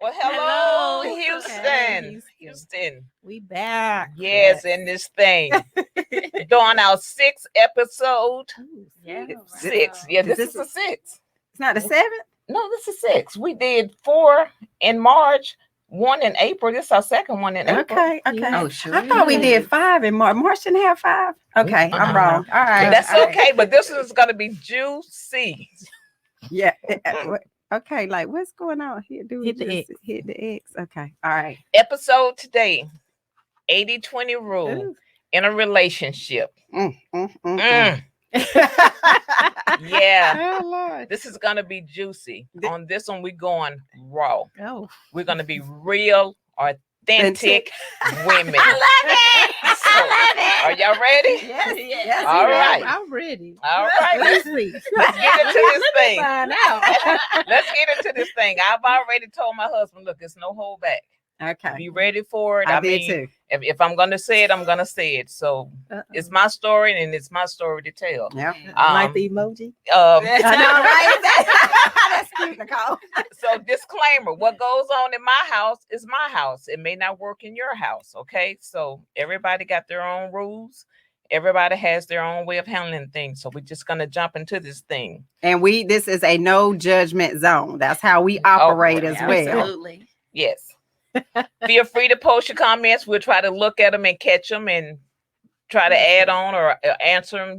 Well, hello, Hello. Houston. Hey, Houston. We back. Yes, in this thing. Doing our sixth episode. Yeah. Six. Yeah, this is a six. It's not the 7th? No, this is six. We did 4 in March, 1 in April. This is our second one in April. Okay. Yeah. Oh, sure. I thought we did 5 in March. March didn't have 5. Okay, I'm wrong. All right. But that's all right. okay, but this is going to be juicy. Yeah. Okay, like what's going on here? Do we Hit the just X. hit the X? Okay. All right. Episode today, 80-20 rule Ooh. in a relationship. Mm. Yeah. Oh, Lord. This is gonna be juicy. On this one, we're going raw. Oh. We're gonna be real, authentic women. I love it. Are y'all ready? Yes. All right. I'm ready. All right. Let's see. Let's get into this thing. Find out. Let's get into this thing. I've already told my husband, look, it's no hold back. Okay. Be ready for it. I did too. If I'm gonna say it, I'm gonna say it. So it's my story and it's my story to tell. Yeah. Like the emoji. I know, right? That's cute, Nicole. So disclaimer, what goes on in my house is my house. It may not work in your house, okay? So everybody got their own rules. Everybody has their own way of handling things. So we're just going to jump into this thing. And this is a no judgment zone. That's how we operate as well. Absolutely. Yes. Feel free to post your comments. We'll try to look at them and catch them and try to add on or answer them,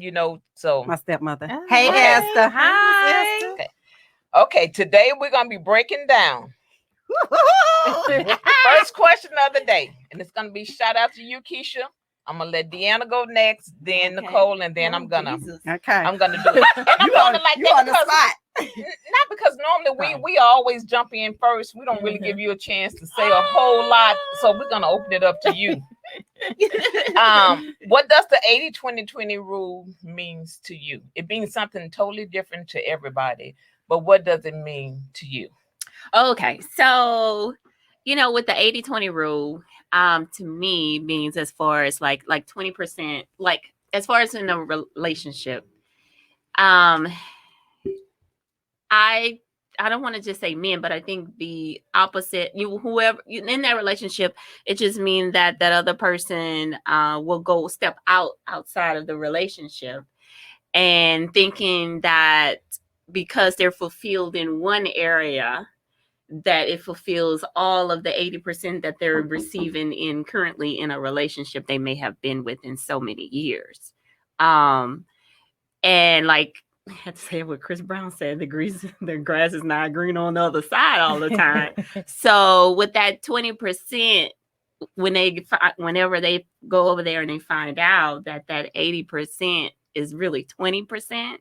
So My stepmother. Oh, Hey, okay. Esther. Hi. Okay, today we're going to be breaking down. First question of the day. And it's going to be shout out to you, Keisha. I'm gonna let Deanna go next, then Nicole, and then I'm gonna do it. And I'm doing it like you that on the because, spot. not because normally we always jump in first. We don't really give you a chance to say a whole lot, so we're gonna open it up to you. What does the 80-20-20 rule means to you? It means something totally different to everybody, but what does it mean to you? Okay, so with the 80-20 rule, to me means as far as like 20%, like as far as in a relationship, I don't want to just say men, but I think the opposite, whoever in that relationship, it just means that other person will go step outside of the relationship and thinking that because they're fulfilled in one area, that it fulfills all of the 80% that they're receiving in currently in a relationship they may have been with in so many years. And like I had to say what Chris Brown said, the grass is not green on the other side all the time. So with that 20%, whenever they go over there and they find out that 80% is really 20%,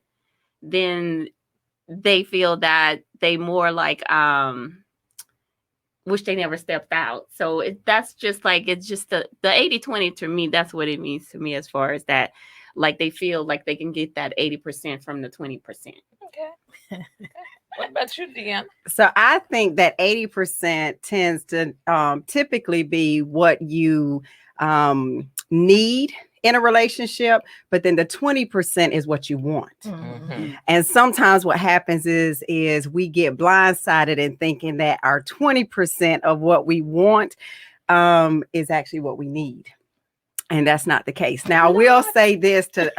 then they feel that they more like wish they never stepped out. So that's just like, it's just the 80-20 to me, that's what it means to me as far as that, like they feel like they can get that 80% from the 20%. Okay. What about you, Deanna? So I think that 80% tends to typically be what you need in a relationship, but then the 20% is what you want. Mm-hmm. And sometimes what happens is we get blindsided in thinking that our 20% of what we want is actually what we need. And that's not the case. Now, we'll say this to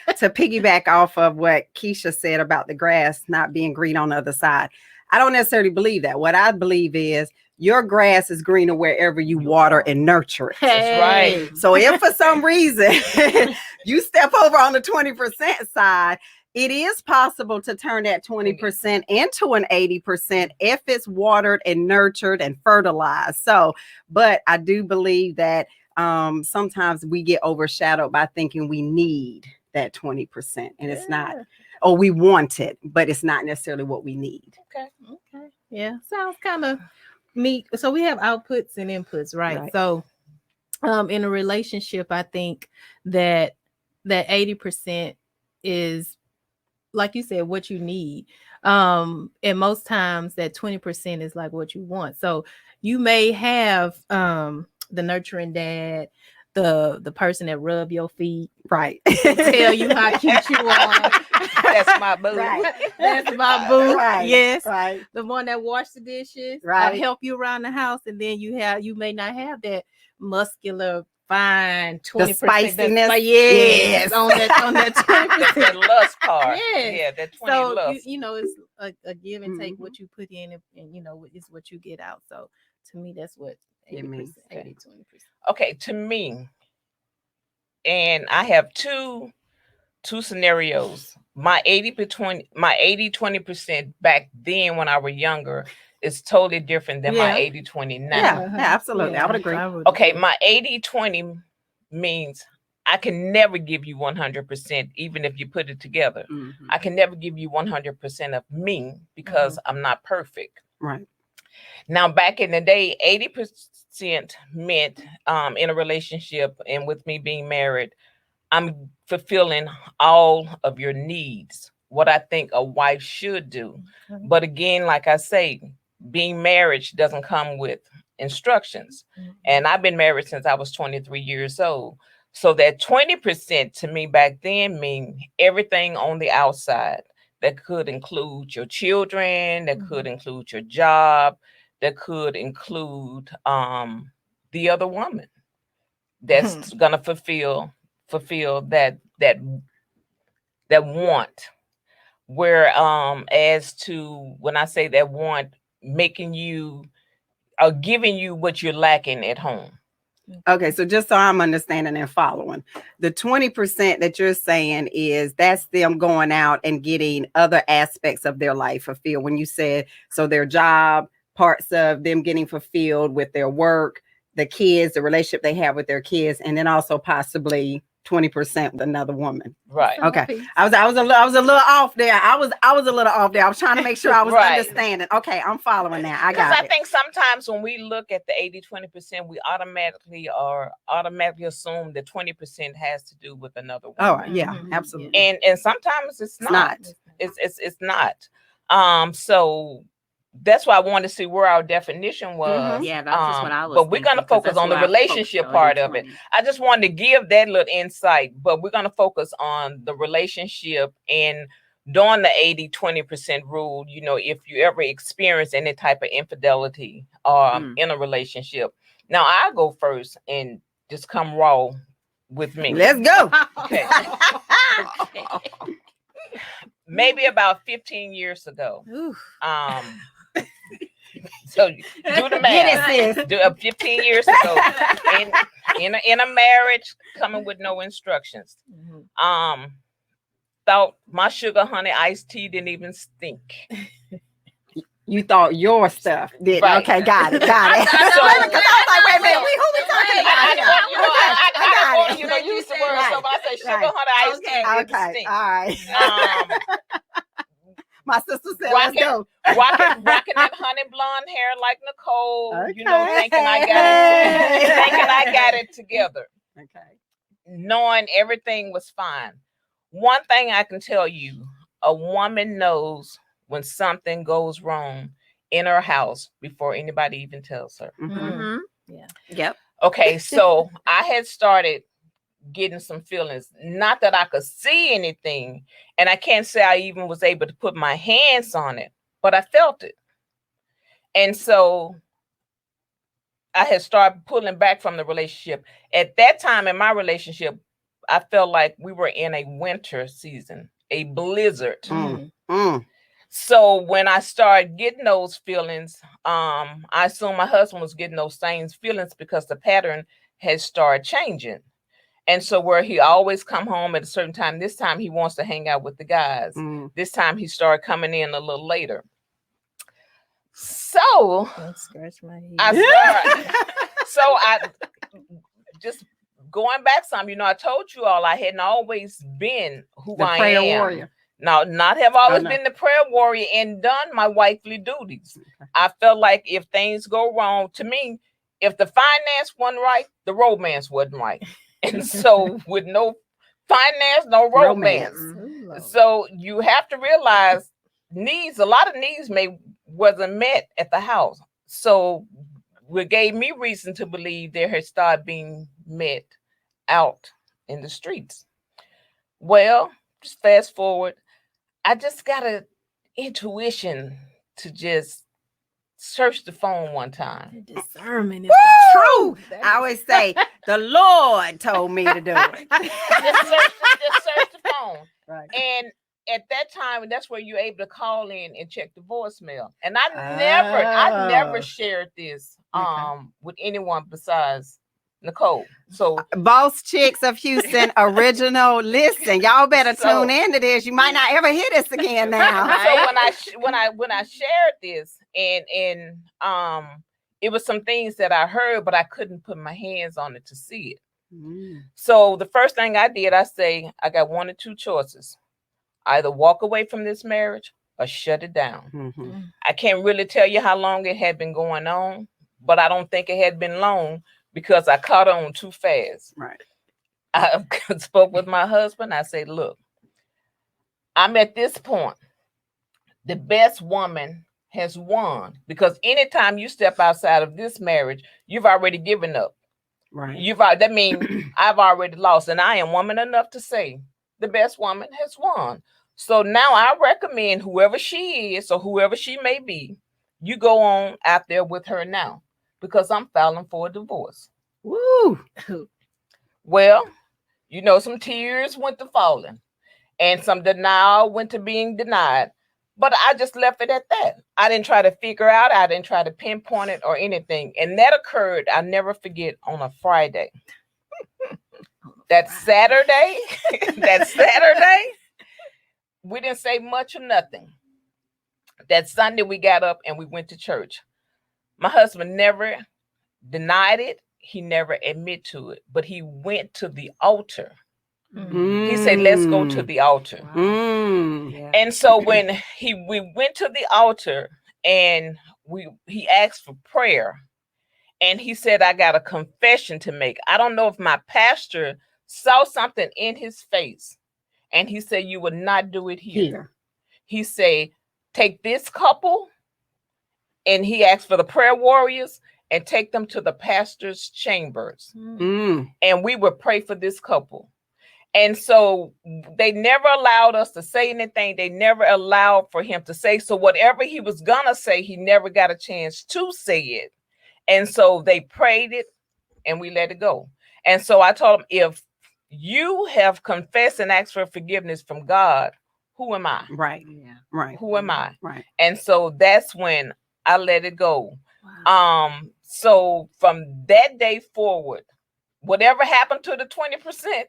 piggyback off of what Keisha said about the grass not being green on the other side. I don't necessarily believe that. What I believe is your grass is greener wherever you water and nurture it. That's right. So if for some reason you step over on the 20% side, it is possible to turn that 20% into an 80% if it's watered and nurtured and fertilized. So, but I do believe that sometimes we get overshadowed by thinking we need that 20% and it's not, or we want it, but it's not necessarily what we need. Okay. Yeah, sounds kind of neat. So we have outputs and inputs, right? So in a relationship, I think that 80% is, like you said, what you need. And most times that 20% is like what you want. So you may have the nurturing dad, the person that rub your feet, right? Tell you how cute you are. That's my boo. Right. That's my boo. Right. Yes. Right. The one that wash the dishes, Right. help you around the house, and then you may not have that muscular, fine 20% spiciness. Yes, on that 20%. That lust part. Yes. Yeah, that 20 So lust. you know, it's a give and take. Mhm. What you put in, and you know, is what you get out. So to me, that's what It 80%, means. 80-20%. Okay, to me, and I have two scenarios. My 80-20% back then when I was younger is totally different than my Yeah. 80-20 now. Yeah, absolutely. I would agree. Okay, my 80-20 means I can never give you 100%, even if you put it together. Mhm. I can never give you 100% of me because I'm not perfect. Right. Now, back in the day, 80% meant in a relationship and with me being married, I'm fulfilling all of your needs, what I think a wife should do. Okay. But again, like I say, being married doesn't come with instructions. And I've been married since I was 23 years old. So that 20% to me back then mean everything on the outside. That could include your children, that could include your job, that could include the other woman that's gonna fulfill that want. Where as to when I say that want, making you or giving you what you're lacking at home. Okay, so just so I'm understanding and following, the 20% that you're saying is that's them going out and getting other aspects of their life fulfilled. When you said so their job, parts of them getting fulfilled with their work, the kids, the relationship they have with their kids, and then also possibly 20% with another woman. Right. Okay. I was a little off there. I was a little off there. I was trying to make sure I was Right. understanding. Okay, I'm following now. I Because got I it. think sometimes when we look at the 80-20%, we automatically assume that 20% has to do with another woman. Oh, yeah, Mhm. absolutely. And sometimes it's not. not. It's not. So that's why I wanted to see where our definition was. Yeah, that's just what I was But we're gonna thinking, 'cause focus that's on the where I focused relationship on part of it. 80-20. I just wanted to give that little insight, but we're gonna focus on the relationship and during the 80-20% rule. You know, if you ever experience any type of infidelity in a relationship. Now I'll go first and just come raw with me. Let's go. Okay. Maybe about 15 years ago. Oof. So do the math. Get it, sis. 15 years ago, in a marriage, coming with no instructions. Thought my sugar honey iced tea didn't even stink. You thought your stuff did. Right. Okay, got it. Got it. So- Because I was like, wait a minute, who we talking about here? I got it. use the word. Right. So when I say sugar Right. honey iced tea, it didn't Okay, stink. all right. My sister said, let's go. Rocking that honey blonde hair like Nicole, you know, Okay. thinking I got it together. Okay. Knowing everything was fine. One thing I can tell you, a woman knows when something goes wrong in her house before anybody even tells her. Mm-hmm. Yeah. Yep. Okay, so I had started getting some feelings, not that I could see anything, and I can't say I even was able to put my hands on it, but I felt it. And so I had started pulling back from the relationship. At that time in my relationship, I felt like we were in a winter season, a blizzard. So when I started getting those feelings, I assumed my husband was getting those same feelings because the pattern had started changing. And so where he always come home at a certain time, this time he wants to hang out with the guys. This time he started coming in a little later. So Don't scratch my head. I just going back some, you know, I told you all I hadn't always been who The I prayer am. warrior. No, not have always no. been the prayer warrior and done my wifely duties. Okay. I felt like if things go wrong, to me, if the finance wasn't right, the romance wasn't right. And so with no finance, no romance. So you have to realize a lot of needs wasn't met at the house. So what gave me reason to believe there had started being met out in the streets. Well, just fast forward. I just got a intuition to just search the phone one time. The discernment is the Woo! truth. I always say, the Lord told me to do it. Just search the phone. Right. And at that time, that's where you're able to call in and check the voicemail. And I never Oh. shared this Okay. with anyone besides Nicole. So Boss Chicks of Houston original. Listen, y'all better So- tune into this. You might not ever hear this again now. so when I shared this and it was some things that I heard, but I couldn't put my hands on it to see it. Mm. So the first thing I did, I say, I got one or two choices. Either walk away from this marriage or shut it down. Mhm. I can't really tell you how long it had been going on, but I don't think it had been long because I caught on too fast. Right. I spoke with my husband. I said, look, I'm at this point. The best woman has won because anytime you step outside of this marriage, you've already given up. Right. That means I've already lost, and I am woman enough to say the best woman has won. So now I recommend whoever she is or whoever she may be, you go on out there with her now because I'm filing for a divorce. Woo. Well, some tears went to falling and some denial went to being denied. But I just left it at that. I didn't try to figure out, I didn't try to pinpoint it or anything. And that occurred, I'll never forget, on a Friday. That Saturday, we didn't say much or nothing. That Sunday we got up and we went to church. My husband never denied it. He admitted admit to it, but he went to the altar. Mm. He said, let's go to the altar. Mm. Yeah. And so when we went to the altar and he asked for prayer and he said, I got a confession to make. I don't know if my pastor saw something in his face and he said, you would not do it here. He said, take this couple, and he asked for the prayer warriors and take them to the pastor's chambers. Mm. And we would pray for this couple. And so they never allowed us to say anything. They never allowed for him to say. So whatever he was going to say, he never got a chance to say it. And so they prayed it and we let it go. And so I told him, if you have confessed and asked for forgiveness from God, who am I? Right. Yeah. Right. Who am I? Right. And so that's when I let it go. Wow. So from that day forward, whatever happened to the 20%,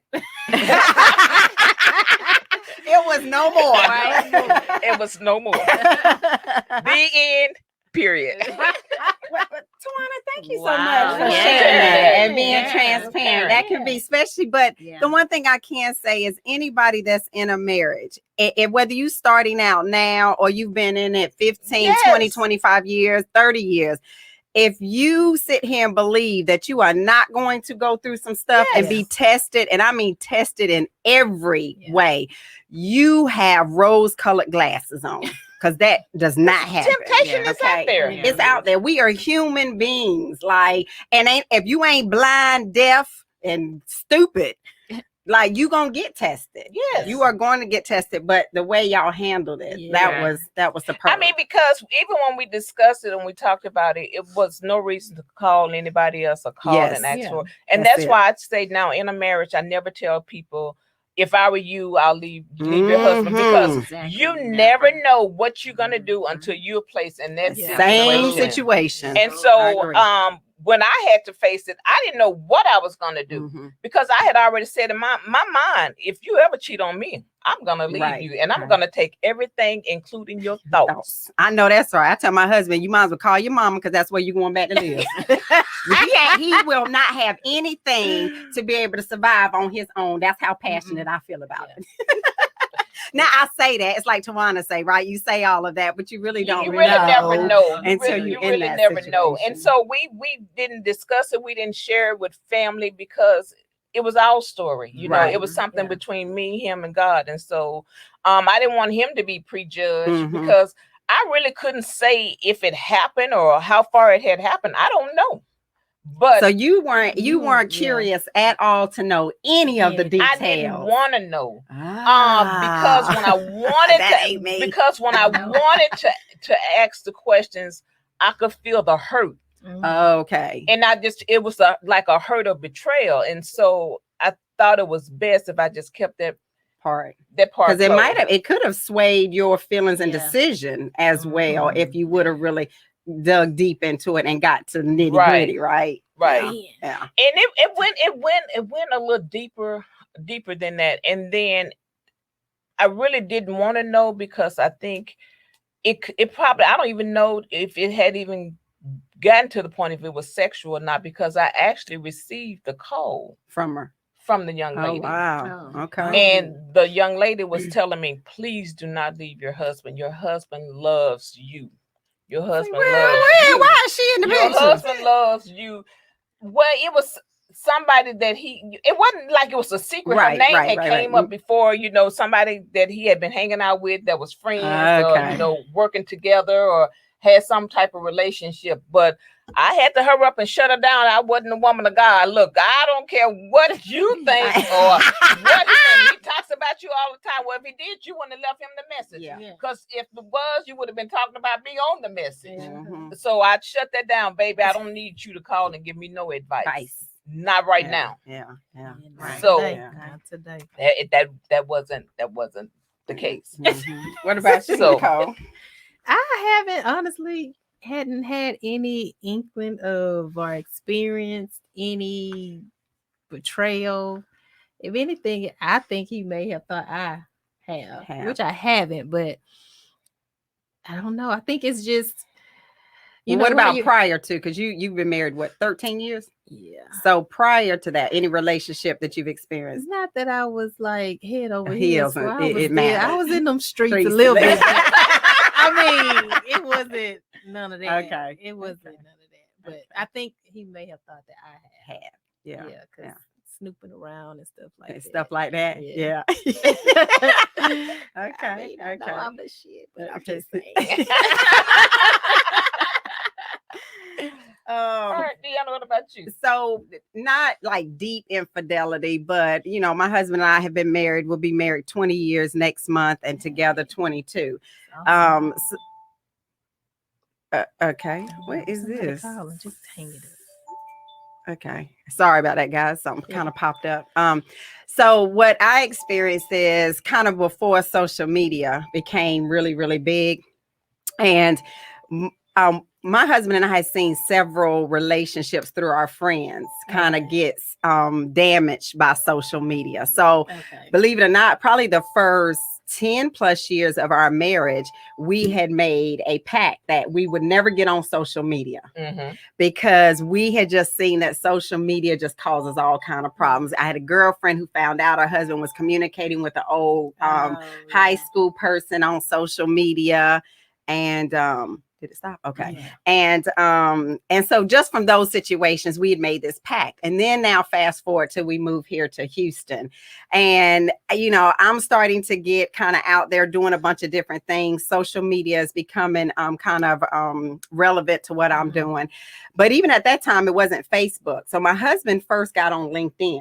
It was no more. Right. it was no more. The end, period. Tawana, thank you so Wow. much for Yeah. sharing that and being Yeah. transparent. That can be especially, but Yeah. the one thing I can say is anybody that's in a marriage, whether you starting out now or you've been in it 15, 20, Yes. 25 years, 30 years, if you sit here and believe that you are not going to go through some stuff and be Yes. tested, and I mean tested in every Yeah. way, you have rose-colored glasses on because that does not happen. Temptation Yeah. is out there. Yeah. It's out there. We are human beings. And if you ain't blind, deaf, and stupid, you gonna get tested. Yes. You are going to get tested. But the way y'all handled it, Yeah. that was the I purpose. mean, because even when we discussed it and we talked about it, it was no reason to call anybody else or call Yes. and ask Yeah. for. And That's that's it. why I say now in a marriage, I never tell people, if I were you, I'll leave your husband, because Exactly. you never know what you're gonna do until you're placed in that Yeah. Same situation. situation. And I so agree. when I had to face it, I didn't know what I was gonna do. Mhm. Because I had already said in my mind, if you ever cheat on me, I'm gonna leave Right, you, and I'm right. gonna take everything, including your thoughts. I know that's right. I tell my husband, you might as well call your mama because that's where you're going back to live. he will not have anything to be able to survive on his own. That's how passionate I feel about it. Now I say that, it's like Tawana say, right? You say all of that, but you really don't You really never know. until You you're in really that never know. situation. And so we didn't discuss it. We didn't share it with family because it was our story. Right. It was something Yeah. between me, him, and God. And so I didn't want him to be prejudged Mhm. because I really couldn't say if it happened or how far it had happened. I don't know. But So you weren't Yeah. curious at all to know any of the Yeah. details. I didn't want to know. Ah, Because when I wanted that ain't me. because when I No. wanted to ask the questions, I could feel the hurt. Okay. And it was like a hurt of betrayal. And so I thought it was best if I just kept that part. part. Because it could have swayed your feelings and Yeah. decision as well Mhm. if you would have really dug deep into it and got to nitty gritty, right? Right. Yeah. And it went a little deeper than that. And then I really didn't want to know because I think it probably, I don't even know if it had even gotten to the point if it was sexual or not, because I actually received the call From her. from the young Oh, lady. wow. Oh. Okay. And the young lady was telling me, please do not leave your husband. Your husband loves you. Your husband loves you. Why is she in the Your picture? husband loves you. Well, it was somebody that it wasn't like it was a secret. Her name had came up before, somebody that he had been hanging out with that was friends or, working together or had some type of relationship. But I had to hurry up and shut her down. I wasn't a woman of God. Look, I don't care what you think or what he think. He talks about you all the time. Well, if he did, you wouldn't have left him the message. Yeah. Because if it was, you would have been talking about me on the message. Mhm. So I shut that down, baby. I don't need you to call and give me no advice. Not right now. Yeah. Right. So Not today. that wasn't the case. Mhm. What about you, So- Nicole? I hadn't had any inkling of or experienced any betrayal. If anything, I think he may have thought I have. Which I haven't, but I don't know. I think it's just What about prior to? Because you've been married, what, 13 years? Yeah. So prior to that, any relationship that you've experienced? It's not that I was like head over Heels, heels. I I was in them streets a little bit. I mean, it wasn't none of that. Okay. It wasn't none of that. But I think he may have thought that I had. Yeah. Because snooping around and stuff like that. Stuff like that. Yeah. Okay. I mean, I know I'm the shit, but I'm just saying. All right, Deanna, what about you? So not like deep infidelity, but my husband and I have been married. We'll be married 20 years next month and together 22. Okay. What is this? Just hang it up. Okay. Sorry about that, guys. Something kind of popped up. So what I experienced is kind of before social media became really, really big. And my husband and I had seen several relationships through our friends kind of gets damaged by social media. So believe it or not, probably the first 10 plus years of our marriage, we had made a pact that we would never get on social media because we had just seen that social media just causes all kind of problems. I had a girlfriend who found out her husband was communicating with an old high school person on social media. And did it stop? Okay. Yeah. And so just from those situations, we had made this pact. And then now fast forward till we move here to Houston. And, I'm starting to get kind of out there doing a bunch of different things. Social media is becoming kind of relevant to what I'm doing. But even at that time, it wasn't Facebook. So my husband first got on LinkedIn.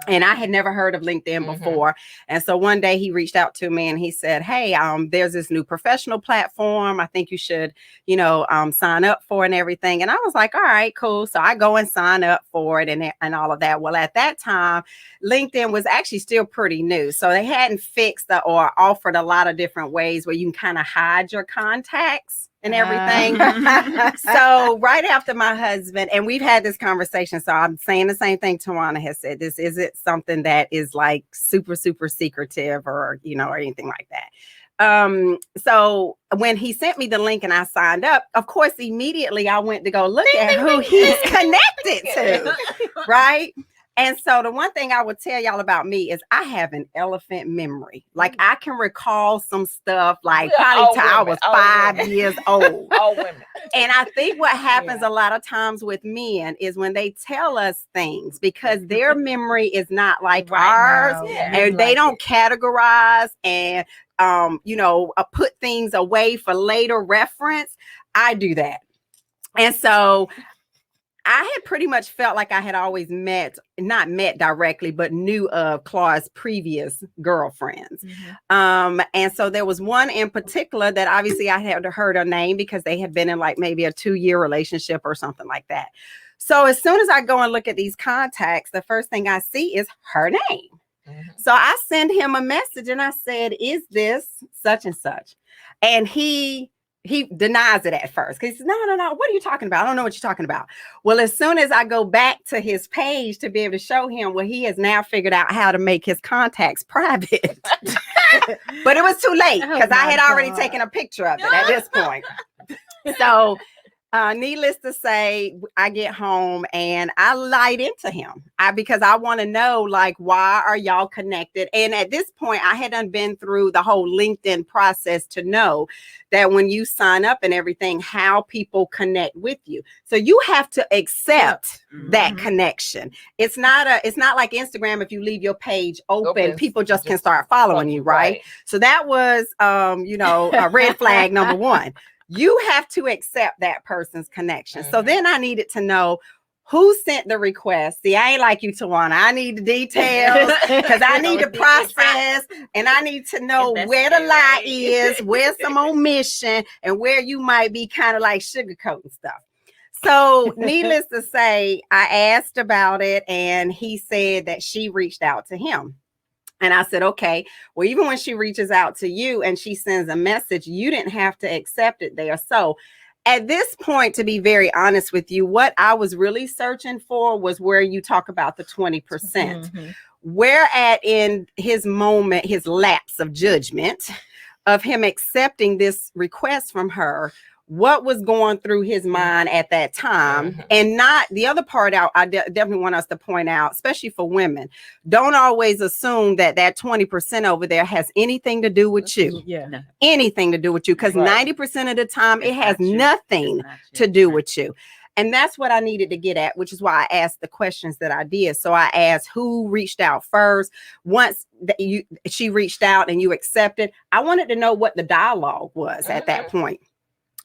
And I had never heard of LinkedIn before. And so one day he reached out to me and he said, hey, there's this new professional platform. I think you should, sign up for and everything. And I was like, all right, cool. So I go and sign up for it and all of that. Well, at that time, LinkedIn was actually still pretty new. So they hadn't fixed or offered a lot of different ways where you can kind of hide your contacts and everything. So right after my husband, and we've had this conversation, so I'm saying the same thing Tawana has said, this isn't something that is like super, super secretive or, or anything like that. So when he sent me the link and I signed up, of course, immediately I went to go look at who he's connected to, right? And so the one thing I would tell y'all about me is I have an elephant memory. Like I can recall some stuff like probably till I was 5 years old. All women. And I think what happens a lot of times with men is when they tell us things because their memory is not like ours and they don't categorize and, put things away for later reference. I do that. And so I had pretty much felt like I had always not met directly, but knew of Claude's previous girlfriends. And so there was one in particular that obviously I had heard her name because they had been in like maybe a 2-year relationship or something like that. So as soon as I go and look at these contacts, the first thing I see is her name. So I send him a message and I said, is this such and such? And he denies it at first because he says, no, what are you talking about? I don't know what you're talking about. Well, as soon as I go back to his page to be able to show him, well, he has now figured out how to make his contacts private. But it was too late because I had already taken a picture of it at this point. So needless to say, I get home and I light into him because I want to know, like, why are y'all connected? And at this point, I hadn't been through the whole LinkedIn process to know that when you sign up and everything, how people connect with you. So you have to accept that connection. It's not like Instagram. If you leave your page open, people just can start following you, right? So that was, a red flag number one. You have to accept that person's connection. So then I needed to know who sent the request. See, I ain't like you, Tawana. I need the details because I need the process and I need to know where the lie is, where's some omission, and where you might be kind of like sugarcoating stuff. So needless to say, I asked about it and he said that she reached out to him. And I said, okay, well, even when she reaches out to you and she sends a message, you didn't have to accept it there. So at this point, to be very honest with you, what I was really searching for was where you talk about the 20%. Where at in his moment, his lapse of judgment of him accepting this request from her, what was going through his mind at that time. And not the other part out, I definitely want us to point out, especially for women, don't always assume that 20% over there has anything to do with you. Anything to do with you, because 90% of the time it has nothing to do with you. And that's what I needed to get at, which is why I asked the questions that I did. So I asked who reached out first. Once she reached out and you accepted, I wanted to know what the dialogue was at that point.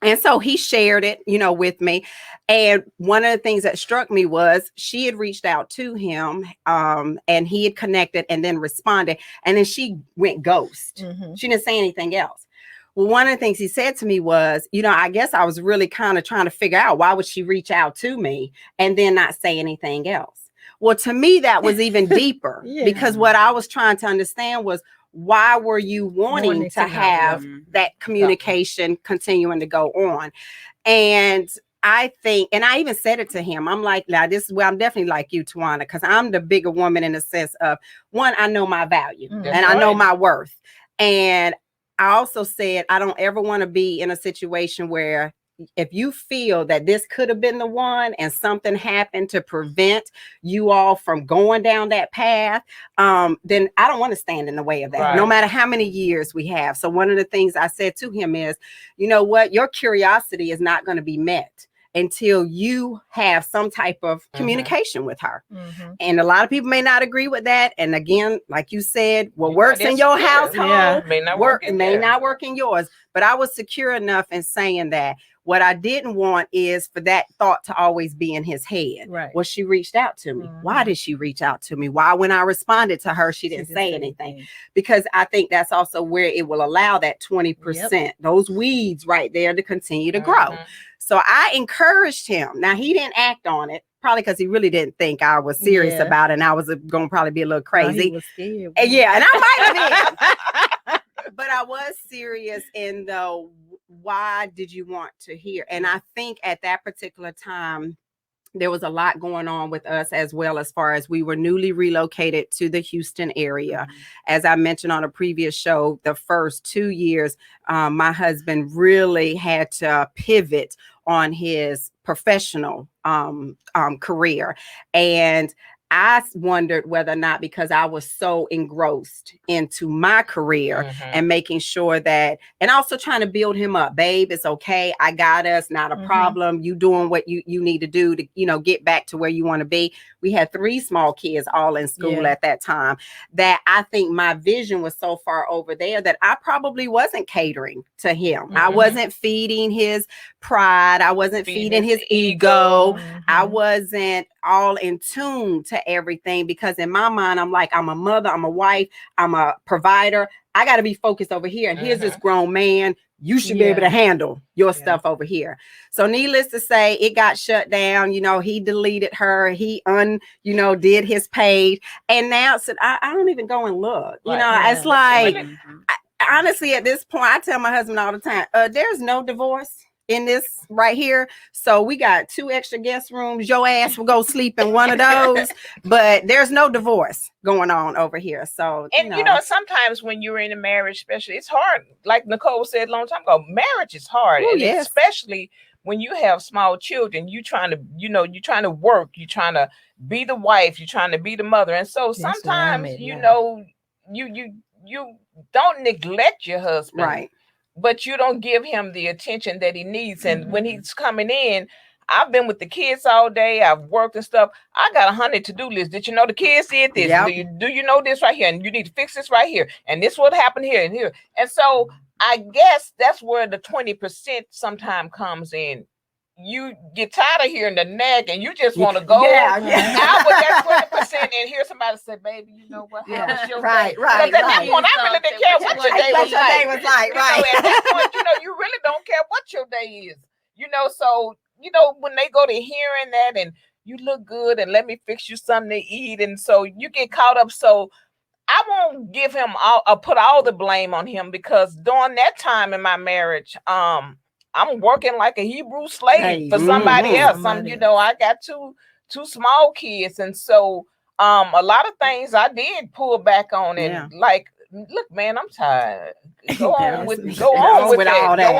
And so he shared it, with me. And one of the things that struck me was she had reached out to him and he had connected and then responded. And then she went ghost. She didn't say anything else. Well, one of the things he said to me was, I guess I was really kind of trying to figure out why would she reach out to me and then not say anything else. Well, to me, that was even deeper because what I was trying to understand was, why were you wanting to have that communication continuing to go on? And I think, and I even said it to him, I'm like, now this is where I'm definitely like you, Tawana, because I'm the bigger woman in the sense of, one, I know my value and I know my worth. And I also said, I don't ever want to be in a situation where if you feel that this could have been the one and something happened to prevent you all from going down that path, then I don't want to stand in the way of that, no matter how many years we have. So one of the things I said to him is, you know what, your curiosity is not going to be met until you have some type of communication with her. And a lot of people may not agree with that. And again, like you said, what works in your household may not work in yours. But I was secure enough in saying that. What I didn't want is for that thought to always be in his head. Well, she reached out to me. Why did she reach out to me? Why, when I responded to her, she didn't say anything? Because I think that's also where it will allow that 20%, those weeds right there, to continue to grow. So I encouraged him. Now, he didn't act on it, probably because he really didn't think I was serious about it. And I was going to probably be a little crazy. And I might have been. But I was serious in the why did you want to hear? And I think at that particular time, there was a lot going on with us as well, as far as we were newly relocated to the Houston area. As I mentioned on a previous show, the first 2 years, my husband really had to pivot on his professional career. And I wondered whether or not, because I was so engrossed into my career and making sure that, and also trying to build him up. Babe, it's okay. I got us. Not a problem. You doing what you need to do to, you know, get back to where you want to be. We had 3 small kids all in school at that time, that I think my vision was so far over there that I probably wasn't catering to him. I wasn't feeding his pride. I wasn't feeding his ego. I wasn't all in tune to everything, because in my mind, I'm like, I'm a mother, I'm a wife, I'm a provider. I got to be focused over here. And here's this grown man. You should be able to handle your stuff over here. So needless to say, it got shut down. You know, he deleted her. He did his page. And now said, I don't even go and look. You know, it's like, honestly, at this point, I tell my husband all the time, there's no divorce in this right here. So we got 2 extra guest rooms. Your ass will go sleep in one of those, but there's no divorce going on over here. So, and you know, sometimes when you're in a marriage, especially, it's hard. Like Nicole said a long time ago, marriage is hard. Oh, and yes. especially when you have small children, you're trying to work, you're trying to be the wife, you're trying to be the mother. And so sometimes, you don't neglect your husband. Right. But you don't give him the attention that he needs. And when he's coming in, I've been with the kids all day. I've worked and stuff. I got 100 to-do lists. Did you know the kids did this? Do you know this right here? And you need to fix this right here. And this what happened here and here. And so I guess that's where the 20% sometimes comes in. You get tired of hearing the nag and you just want to go out with that 20% and hear somebody say, baby, you know what? How was your day? Because at that point, I really didn't care what your day was like. At that point, you really don't care what your day is. So, when they go to hearing that and you look good and let me fix you something to eat. And so you get caught up. So I won't give him put all the blame on him, because during that time in my marriage, I'm working like a Hebrew slave for somebody else. I got two small kids. And so a lot of things I did pull back on, and like, look, man, I'm tired. Go on with all that.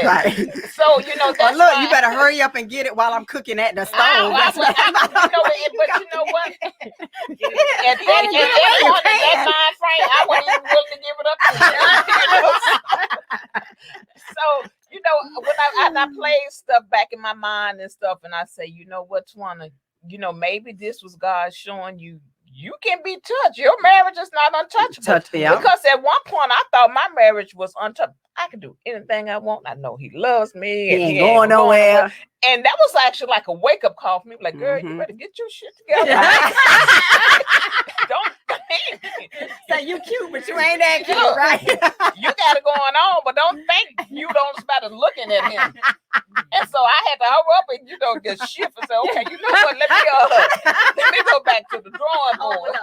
Right. So, that's look, you better hurry up and get it while I'm cooking at the stove. But you know what? At that mind frame, I wasn't even willing to give it up to him. So, when I play stuff back in my mind and stuff, and I say, you know what, Twana, maybe this was God showing you can be touched. Your marriage is not untouchable. Because at one point I thought my marriage was untouchable. I can do anything I want. I know he loves me. He ain't going nowhere. And that was actually like a wake-up call for me. Like, girl, you better get your shit together. Don't think. Say you cute, but you ain't that cute, right? You got it going on, but don't think you don't start looking at him. And so I had to hurry up and just shift and say, okay, you know what? Let me go back to the drawing board.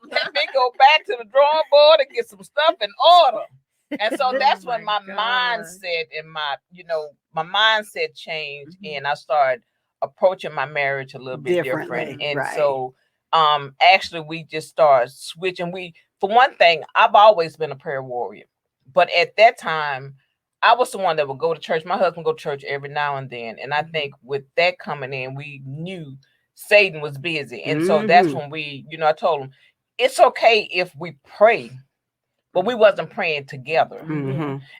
Let me go back to the drawing board and get some stuff in order. And so that's when my mindset and my mindset changed, and I started approaching my marriage a little bit different. And so actually we just started switching. For one thing, I've always been a prayer warrior, but at that time I was the one that would go to church. My husband would go to church every now and then. And I think with that coming in, we knew Satan was busy. And so that's when I told him, it's okay if we pray, but we wasn't praying together.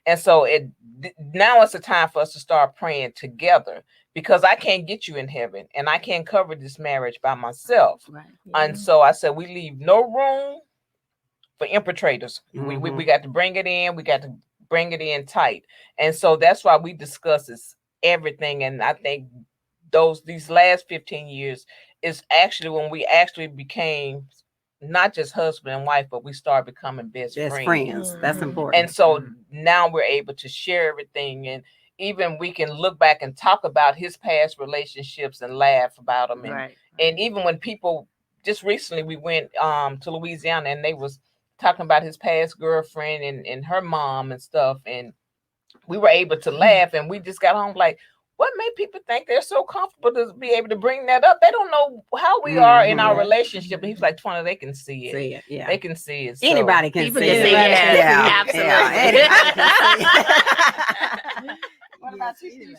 And so now it's a time for us to start praying together, because I can't get you in heaven and I can't cover this marriage by myself. And so I said, we leave no room for infiltrators. We got to bring it in. We got to bring it in tight. And so that's why we discuss everything. And I think these last 15 years is actually when we actually became not just husband and wife, but we started becoming best friends. That's important. And so now we're able to share everything, and even we can look back and talk about his past relationships and laugh about them. And even when people, just recently we went to Louisiana, and they was talking about his past girlfriend and her mom and stuff, and we were able to laugh, and we just got home like, what made people think they're so comfortable to be able to bring that up? They don't know how we are in our relationship. And he's like, 20, they can see it. They can see it. So anybody can see it. Absolutely. Anybody can see it. What about you?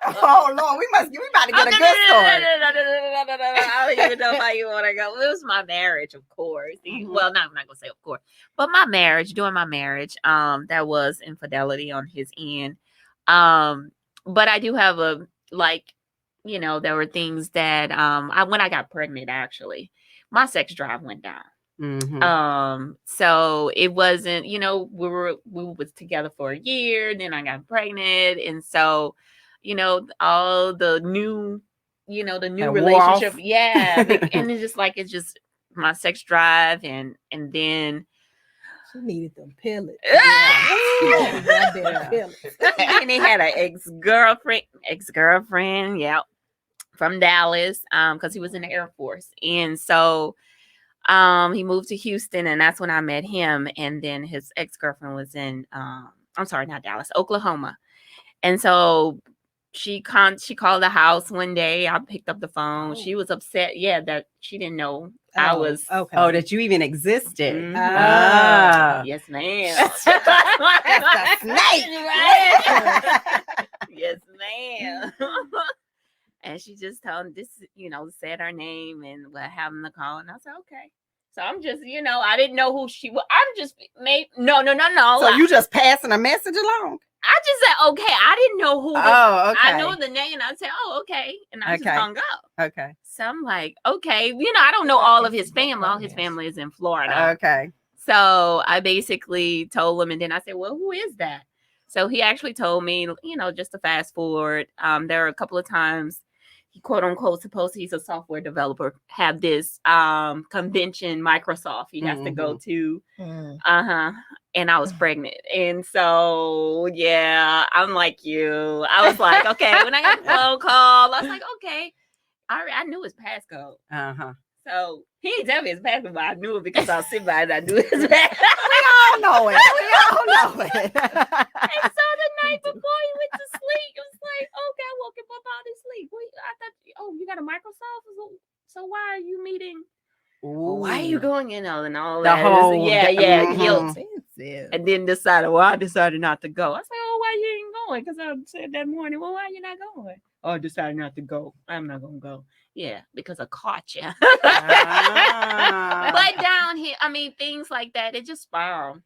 Oh Lord, we about to get a good story. No. I don't even know how you want to go. It was my marriage, of course. Well, no, I'm not gonna say of course, but my marriage, during my marriage, that was infidelity on his end. But I do have a there were things that when I got pregnant, actually, my sex drive went down. So it wasn't, we was together for a year, then I got pregnant, and so, all the new, relationship, and it's just my sex drive, and then She needed them pellets. and he had an ex-girlfriend, from Dallas, because he was in the Air Force, and so he moved to Houston, and that's when I met him. And then his ex-girlfriend was in I'm sorry, not Dallas, Oklahoma. And so she called the house one day. I picked up the phone. She was upset, that she didn't know I was okay. Oh, that you even existed. Mhm. Yes, ma'am. That's the snake. Yes, ma'am. And she just told him this, said her name and what happened to call. And I said, okay. So I'm just, I didn't know who she was. I'm just no. So you just passing a message along? I just said, okay. I didn't know who. Okay. I know the name. And I said, oh, okay. And I just hung up. Okay. So I'm like, okay. I don't know all of his family. All his family is in Florida. Okay. So I basically told him, and then I said, well, who is that? So he actually told me, just to fast forward, there are a couple of times he quote unquote supposed to, he's a software developer, have this convention, Microsoft, he has to go to. And I was pregnant. And so, I'm like you. I was like, okay, when I got the phone call, I was like, okay. I knew his passcode. So he didn't tell me his passcode, but I knew it because I was sitting by it and I knew his passcode. We all know it. And so the night before he went to sleep, it was like, okay, I woke him up out of his sleep. I thought, you got a Microsoft? So why are you meeting? Why are you going and all that? Whole, guilt. And then I decided not to go. I said, oh, why you ain't going? Because I said that morning, well, why you not going? Oh, I decided not to go. I'm not going to go. Yeah, because I caught you. But down here, things like that, it just spiraled.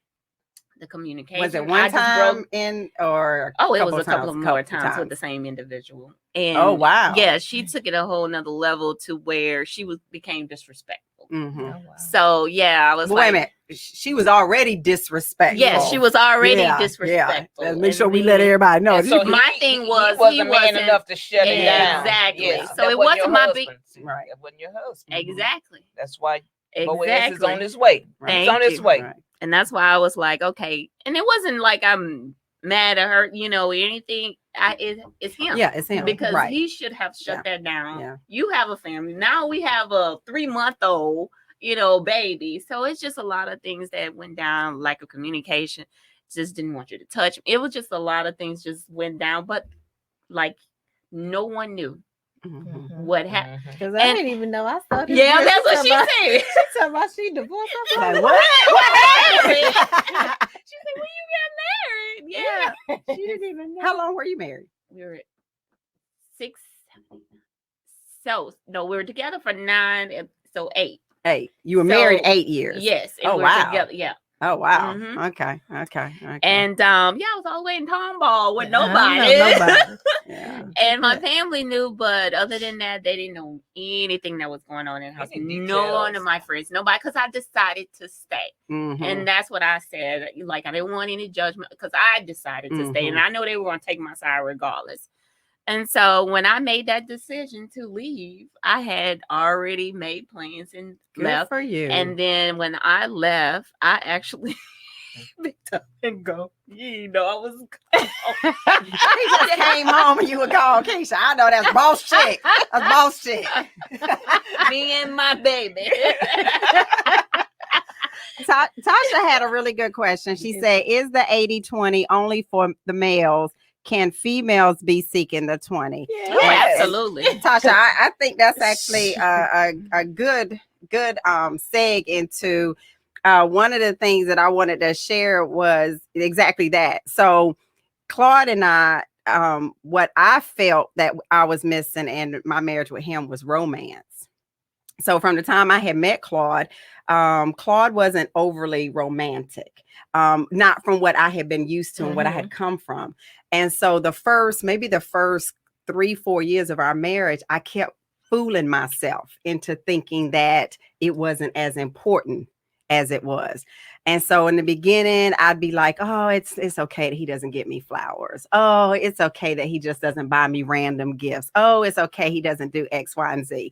The communication. Was it one time or it was a couple of more times with the same individual. And oh wow. Yeah, she took it a whole nother level to where she became disrespectful. Oh, wow. So I was wait a minute. She was already disrespectful. Yeah, she was already disrespectful. Let's make sure we let everybody know. So my thing was he wasn't man enough to shut it down. Exactly. So it wasn't my big right. It wasn't your husband. Exactly. That's why Boaz is on his way. Right. He's on his way. Right. And that's why I was like, okay. And it wasn't like I'm mad at her, or anything. It's him. Yeah, it's him. Because he should have shut that down. Yeah. You have a family. Now we have a 3-month-old, baby. So it's just a lot of things that went down, lack of communication. Just didn't want you to touch. It was just a lot of things just went down. But no one knew what happened. Because I didn't even know. I thought. Yeah, that's what she said. She talking about she divorced her. Like, what happened? She said, when you got married. Yeah. She didn't even know. How long were you married? We were 6, 7. So no, we were together for 9. So 8. 8. You were married 8 years. Yes. And we were together. Yeah. Oh wow. Mhm. Okay. And I was all the way in Tomball with nobody. Yeah. And my family knew, but other than that, they didn't know anything that was going on in the house. No one of my friends, nobody, because I decided to stay. And that's what I said. I didn't want any judgment because I decided to stay, and I know they were going to take my side regardless. And so when I made that decision to leave, I had already made plans and left. Good for you. And then when I left, I actually picked up and go. I was He just came home and you were gone, Keisha. I know that's boss chick. That's boss chick. me and my baby. Tasha had a really good question. She said, is the 80-20 only for the males? Can females be seeking the 20? Yes. Absolutely. Tasha, I think that's actually a good seg into one of the things that I wanted to share was exactly that. So Claude and I what I felt that I was missing in my marriage with him was romance. So from the time I had met Claude, Claude wasn't overly romantic, not from what I had been used to and what I had come from. And so maybe the first 3-4 years of our marriage, I kept fooling myself into thinking that it wasn't as important as it was. And so in the beginning, I'd be like, oh, it's okay that he doesn't get me flowers. Oh, it's okay that he just doesn't buy me random gifts. Oh, it's okay he doesn't do X, Y, and Z.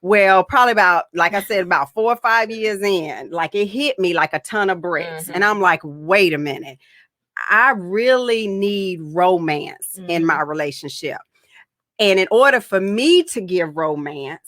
Well, probably about, like I said, about 4 or 5 years in, like it hit me like a ton of bricks. And I'm like, wait a minute. I really need romance in my relationship. And in order for me to give romance,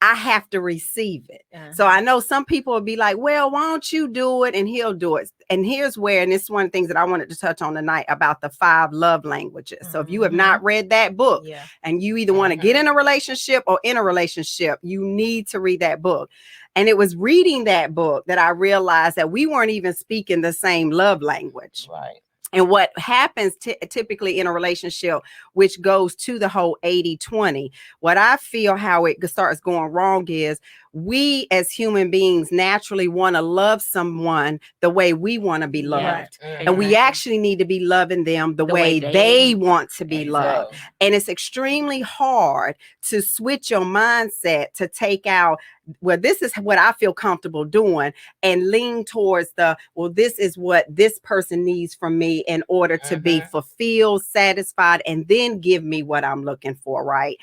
I have to receive it. So I know some people will be like, well, why don't you do it? And he'll do it. And here's where, and this is one of the things that I wanted to touch on tonight about the 5 love languages. So if you have not read that book and you either want to get in a relationship or in a relationship, you need to read that book. And it was reading that book that I realized that we weren't even speaking the same love language. Right. And what happens typically in a relationship, which goes to the whole 80-20, what I feel how it starts going wrong is we as human beings naturally want to love someone the way we want to be loved. And we actually need to be loving them the way they want to be loved. And it's extremely hard to switch your mindset to take out, well, this is what I feel comfortable doing, and lean towards well, this is what this person needs from me in order to be fulfilled, satisfied, and then give me what I'm looking for, right?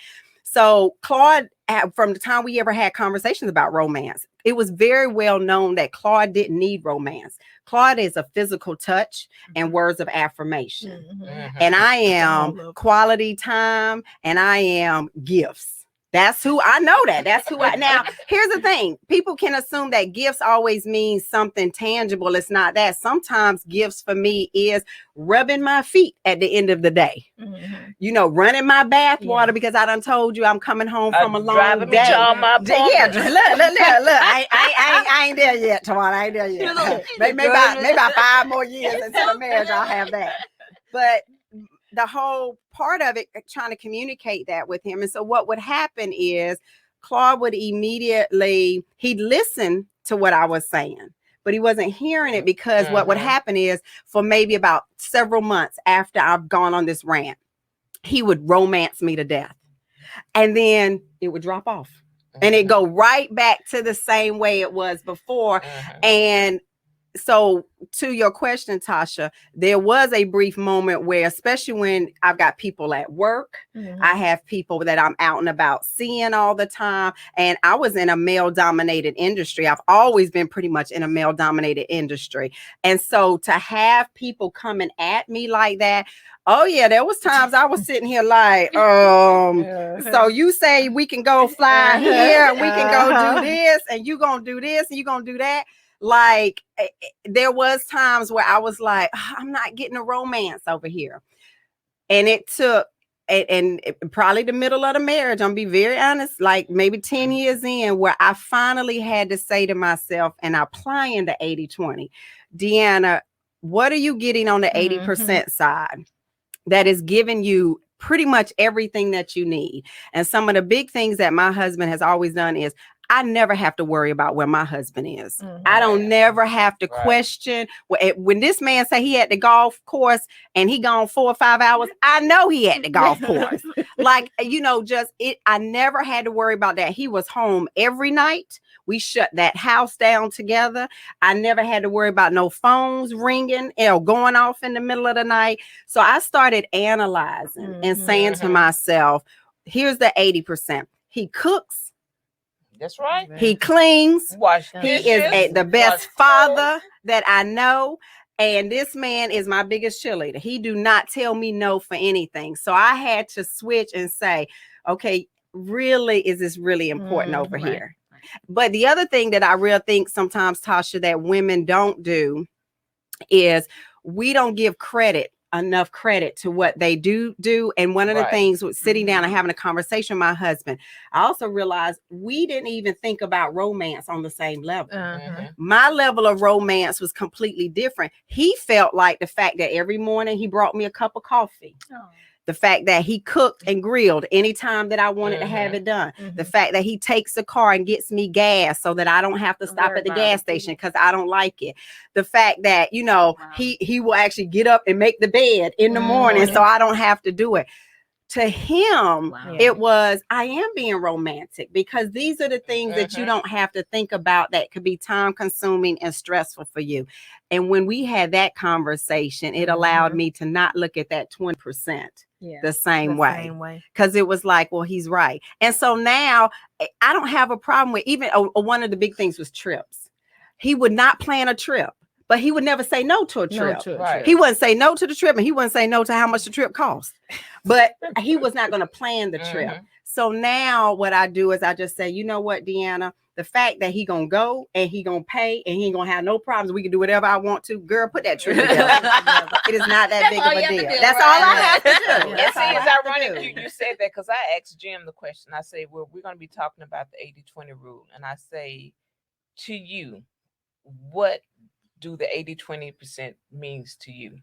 So Claude, from the time we ever had conversations about romance, it was very well known that Claude didn't need romance. Claude is a physical touch and words of affirmation. And I am quality time, and I am gifts. That's who I know that. That's who I now. Here's the thing. People can assume that gifts always mean something tangible. It's not that. Sometimes gifts for me is rubbing my feet at the end of the day. You know, running my bath water because I done told you I'm coming home from a long day. Look. I ain't there yet, Tawana. I ain't there yet. maybe about 5 more years into the marriage, I'll have that. But the whole part of it, trying to communicate that with him. And so what would happen is Claude would immediately, he'd listen to what I was saying, but he wasn't hearing it because what would happen is for maybe about several months after I've gone on this rant, he would romance me to death. And then it would drop off and it'd go right back to the same way it was before. And so to your question, Tasha, there was a brief moment where, especially when I've got people at work, I have people that I'm out and about seeing all the time. And I was in a male dominated industry. I've always been pretty much in a male dominated industry. And so to have people coming at me like that, oh yeah, there was times I was sitting here like, so you say we can go fly here, and we can go do this, and you gonna do this, and you gonna do that. Like there was times where I was like, I'm not getting a romance over here. And it took, and probably the middle of the marriage, I'm gonna be very honest, like maybe 10 years in, where I finally had to say to myself, and applying the 80-20, Deanna, what are you getting on the 80% side that is giving you pretty much everything that you need? And some of the big things that my husband has always done is I never have to worry about where my husband is. I don't never have to question when this man say he at the golf course and he gone 4 or 5 hours. I know he at the golf course. Like, you know, I never had to worry about that. He was home every night. We shut that house down together. I never had to worry about no phones ringing or going off in the middle of the night. So I started analyzing and saying to myself, here's the 80%. He cooks. That's right. He cleans. He is the best father that I know. And this man is my biggest cheerleader. He do not tell me no for anything. So I had to switch and say, okay, really, is this really important over here? But the other thing that I really think sometimes, Tasha, that women don't do is we don't give enough credit to what they do. And one of the things with sitting down and having a conversation with my husband, I also realized we didn't even think about romance on the same level. My level of romance was completely different. He felt like the fact that every morning he brought me a cup of coffee. The fact that he cooked and grilled anytime that I wanted to have it done. The fact that he takes the car and gets me gas so that I don't have to stop at the gas station because I don't like it. The fact that, you know, he will actually get up and make the bed in the morning so I don't have to do it. To him, it was, I am being romantic because these are the things that you don't have to think about that could be time consuming and stressful for you. And when we had that conversation, it allowed me to not look at that 20% the same way. Because it was like, well, he's right. And so now I don't have a problem with even one of the big things was trips. He would not plan a trip. But he would never say no to a trip. He wouldn't say no to the trip, and he wouldn't say no to how much the trip costs. But he was not going to plan the trip. So now what I do is I just say, you know what, Deanna, the fact that he going to go and he going to pay and he ain't going to have no problems. We can do whatever I want to. Girl, put that trip together. It is not that big of a deal. That's all I have to do. It's ironic you said that because I asked Jim the question. I say, well, we're going to be talking about the 80-20 rule. And I say to you, what do the 80-20% means to you?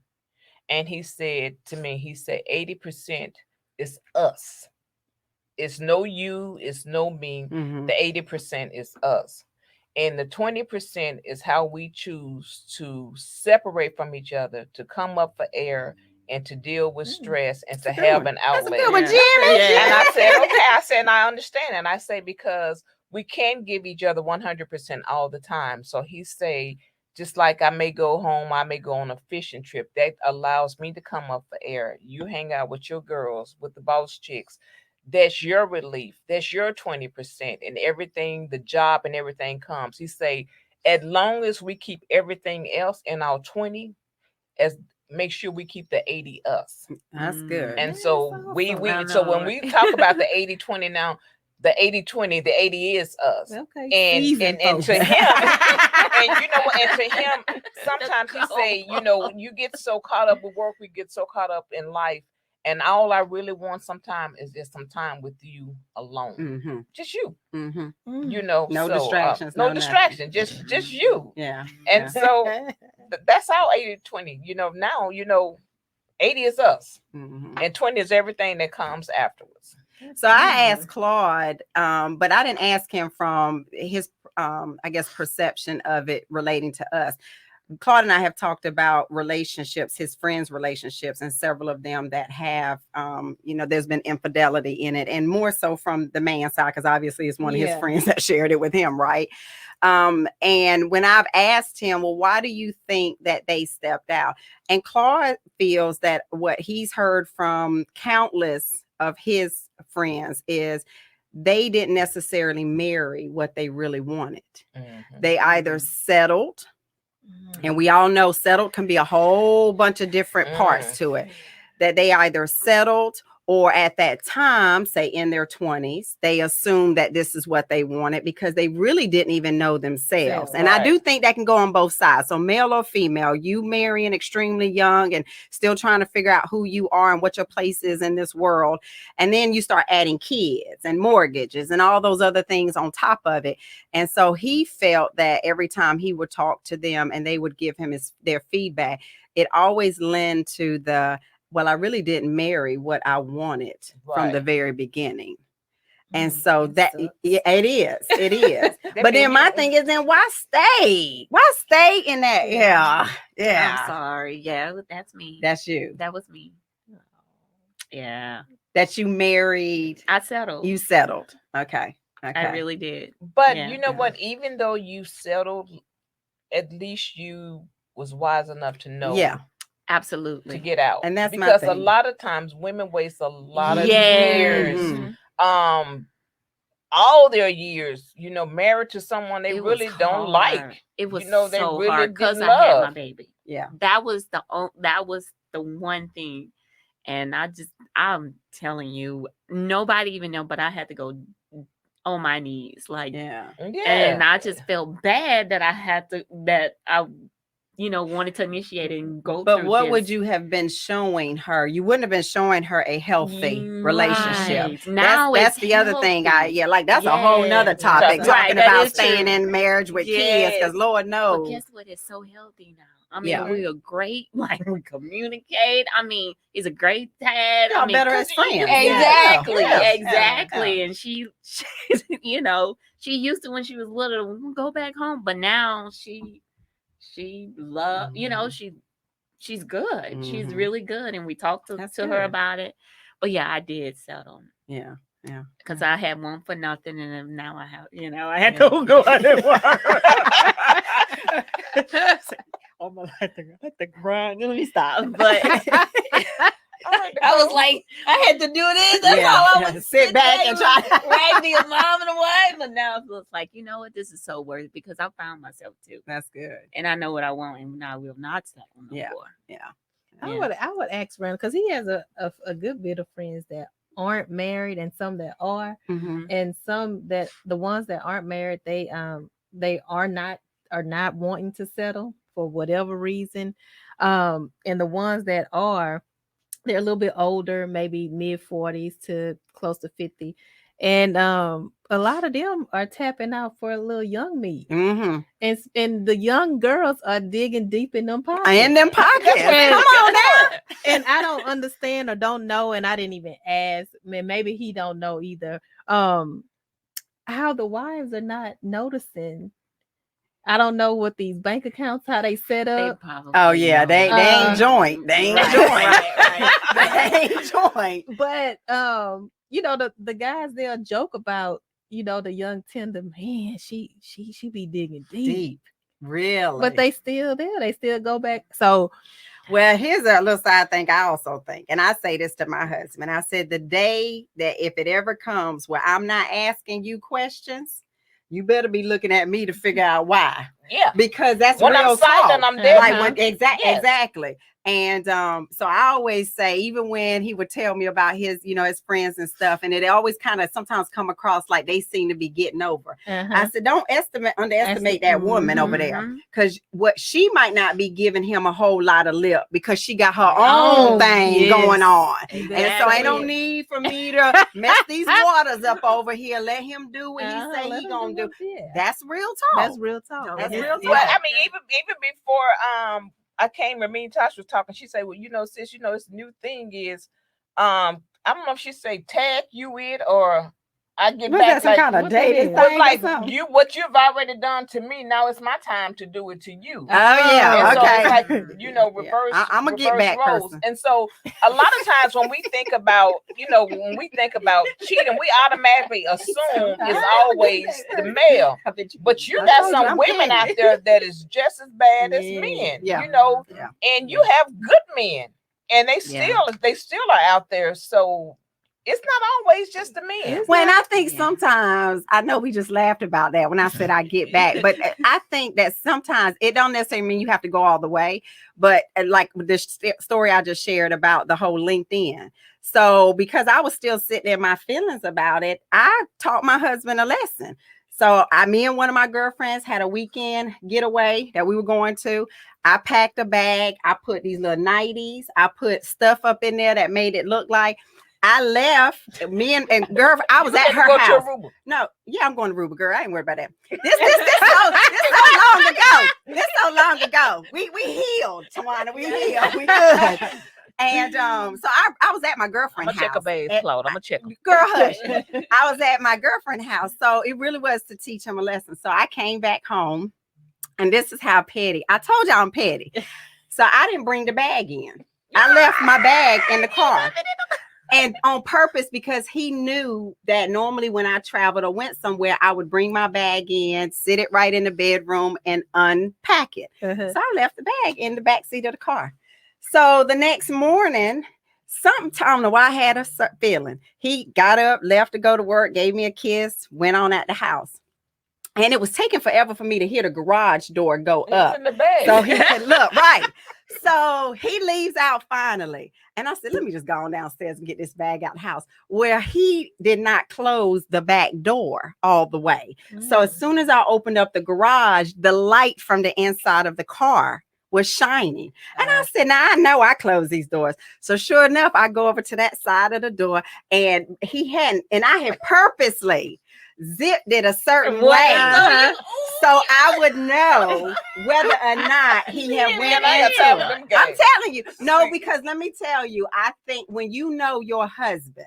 And he said to me, he said 80% is us. It's no you, it's no me. The 80% is us. And the 20% is how we choose to separate from each other, to come up for air and to deal with stress and to have an outlet. That's a good one, Jimmy. And I said, okay, I said, and I understand. And I say, because we can't give each other 100% all the time. So he say, just like I may go home, I may go on a fishing trip. That allows me to come up for air. You hang out with your girls, with the boss chicks. That's your relief. That's your 20%. And everything, the job and everything comes. He say, as long as we keep everything else in our 20, as make sure we keep the 80 us. That's good. And so so when we talk about the 80-20 now, the 80-20, the 80 is us. Okay. And to him, and you know what, and to him, sometimes he say, you know, you get so caught up with work, we get so caught up in life. And all I really want sometimes is just some time with you alone. Just you. You know, no distractions. No distractions. Just you. Yeah. And so that's our 80-20. You know, now, you know, 80 is us. And 20 is everything that comes afterwards. So I asked Claude, but I didn't ask him from his, I guess, perception of it relating to us. Claude and I have talked about relationships, his friends' relationships, and several of them that have, you know, there's been infidelity in it, and more so from the man's side, because obviously it's one of his friends that shared it with him, right? And when I've asked him, well, why do you think that they stepped out? And Claude feels that what he's heard from countless of his friends is they didn't necessarily marry what they really wanted. They either settled, and we all know settled can be a whole bunch of different parts to it, that they either settled or at that time, say in their 20s, they assumed that this is what they wanted because they really didn't even know themselves. And I do think that can go on both sides. So male or female, you marrying extremely young and still trying to figure out who you are and what your place is in this world. And then you start adding kids and mortgages and all those other things on top of it. And so he felt that every time he would talk to them and they would give him their feedback, it always led to the, well, I really didn't marry what I wanted from the very beginning. And so that it is. But then my thing is, then why stay? Why stay in that? Yeah. I'm sorry. Yeah, that's me. That's you. That was me. Yeah. That you married. I settled. You settled. Okay. I really did. But you know what? Even though you settled, at least you was wise enough to know. Yeah. Absolutely. To get out. And that's because my thing. A lot of times women waste a lot of years. All their years, you know, married to someone they really don't like. It was, you know, so they really hard because I had my baby. Yeah. That was the one thing. And I'm telling you, nobody even know, but I had to go on my knees. Like, and I just felt bad that I wanted to initiate it and go. But what would you have been showing her? You wouldn't have been showing her a healthy relationship. Now that's the other thing. That's a whole nother topic. Talking about staying in marriage with kids, because Lord knows. But guess what? It's so healthy now. I mean, Yeah. we are great. Like, we communicate. I mean, he's a great dad. Y'all I mean, better as friends. exactly, Yeah. exactly. And she's, you know, she used to when she was little, "We'll go back home," but now she love, you know, she's good. She's Mhm. really good, and we talked That's to her good. about it. But yeah, I did settle. Yeah. Yeah. Because I had one for nothing, and then now I have, you know, I had to go out and work. I'm gonna let the grind. Let me stop. But I was like, I had to do this. That's Yeah, all I yeah. was Sit back and try. right, be a mom and a wife. But now it feels like, you know what, this is so worth it because I found myself too, That's good. and I know what I want, and I will not settle no Yeah. more. Yeah. I would ask Brandon because he has a good bit of friends that aren't married and some that are, Mm-hmm. and some that the ones that aren't married, they are not wanting to settle for whatever reason. And the ones that are, they're a little bit older, maybe mid 40s to close to 50. And a lot of them are tapping out for a little young meat. Mm-hmm. And the young girls are digging deep in them pockets. In them pockets. And- Come on now. And I don't understand or don't know, and I didn't even ask. Man, maybe he don't know either. How the wives are not noticing. I don't know what these bank accounts, how they set They up. probably Oh yeah, they ain't joint. They ain't Right, joint. right. They ain't joint. But you know, the guys, they'll joke about, you know, the young tender, man, she be digging deep. Deep. Really. But they still there. They still go back. So Well, here's a little side thing I also think, and I say this to my husband. I said, the day that if it ever comes where I'm not asking you questions, you better be looking at me to figure out why. Yeah. Because that's When real I'm silent, talk. I'm there. Like Uh-huh. when Yes. exactly. And so I always say, even when he would tell me about his, you know, his friends and stuff, and it always kind of sometimes come across like they seem to be getting over. I said, don't underestimate that woman over there, because what she might not be giving him a whole lot of lip because she got her own thing going on. Exactly. And so ain't no need for me to mess these waters up over here. Let him do what he say he gonna do. That's real talk. That's real talk. That's It's- real it's- talk. Well, I mean, even before I came and me and Tosh was talking, she said, well, you know, sis, you know, this new thing is I don't know if she say tag you it or I get Was back that some like kind of what dating it thing is? or like something? you what you've already done to me, now it's my time to do it to you. Oh yeah, And so okay. it's like, you know, reverse. I'm a get reverse back roles. person. And so a lot of times when we think about, you know, when we think about cheating, we automatically assume it's always the male. But you I got told you, some I'm women petty. out there that is just as bad as Yeah, men, yeah, you know, yeah. and you have good men, and they still are out there. So it's not always just the men. When I think sometimes, I know we just laughed about that when I said I get back, but I think that sometimes it don't necessarily mean you have to go all the way. But like the story I just shared about the whole LinkedIn. So because I was still sitting in my feelings about it, I taught my husband a lesson. So me and one of my girlfriends had a weekend getaway that we were going to. I packed a bag. I put these little 90s. I put stuff up in there that made it look like I left. Me and girl, I was at her house. No, yeah, I'm going to Aruba, girl. I ain't worried about that. This so long ago. This so long ago. We healed, Tawana. We healed. We good. And so I was at my girlfriend's house. I'm gonna check a base, Claude. I'm gonna check them. Girl, hush. I was at my girlfriend's house. So it really was to teach him a lesson. So I came back home, and this is how petty. I told y'all I'm petty. So I didn't bring the bag in. I left my bag in the car. And on purpose, because he knew that normally when I traveled or went somewhere, I would bring my bag in, sit it right in the bedroom, and unpack it. So I left the bag in the back seat of the car. So the next morning, I don't know why I had a feeling. He got up, left to go to work, gave me a kiss, went on at the house. And it was taking forever for me to hear the garage door go up. In the bag. So he could look, right. So he leaves out finally. And I said, let me just go on downstairs and get this bag out of the house. Where he did not close the back door all the way. So as soon as I opened up the garage, the light from the inside of the car was shining. And I said, now I know I close these doors. So sure enough, I go over to that side of the door, and he hadn't, and I had purposely zipped it a certain What? way. Uh-huh. So I would know whether or not he had went I got into time for it. them I'm games. telling you. No, because let me tell you, I think when you know your husband,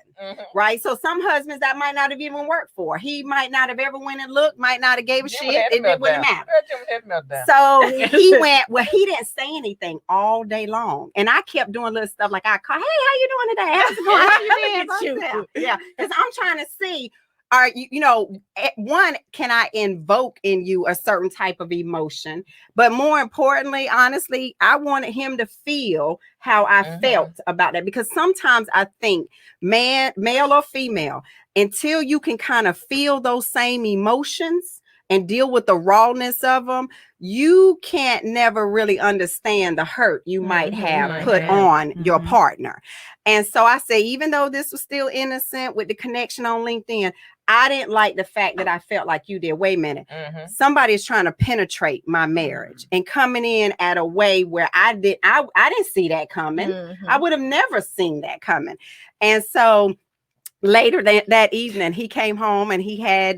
right? So some husbands that might not have even worked for. He might not have ever went and looked, might not have gave a Jim shit. had a It wouldn't meltdown. matter. Jim had a meltdown. So he went, well, he didn't say anything all day long. And I kept doing little stuff like I call, hey, how you doing today? How's it going? How you been? Look at you. Yeah. Because I'm trying to see, are you, one, can I invoke in you a certain type of emotion? But more importantly, honestly, I wanted him to feel how I felt about that. Because sometimes I think male or female, until you can kind of feel those same emotions and deal with the rawness of them, you can't never really understand the hurt you might have put on your partner. And so I say, even though this was still innocent with the connection on LinkedIn, I didn't like the fact that I felt like you did. Wait a minute. Somebody is trying to penetrate my marriage and coming in at a way where I didn't see that coming. I would have never seen that coming. And so later that evening, he came home and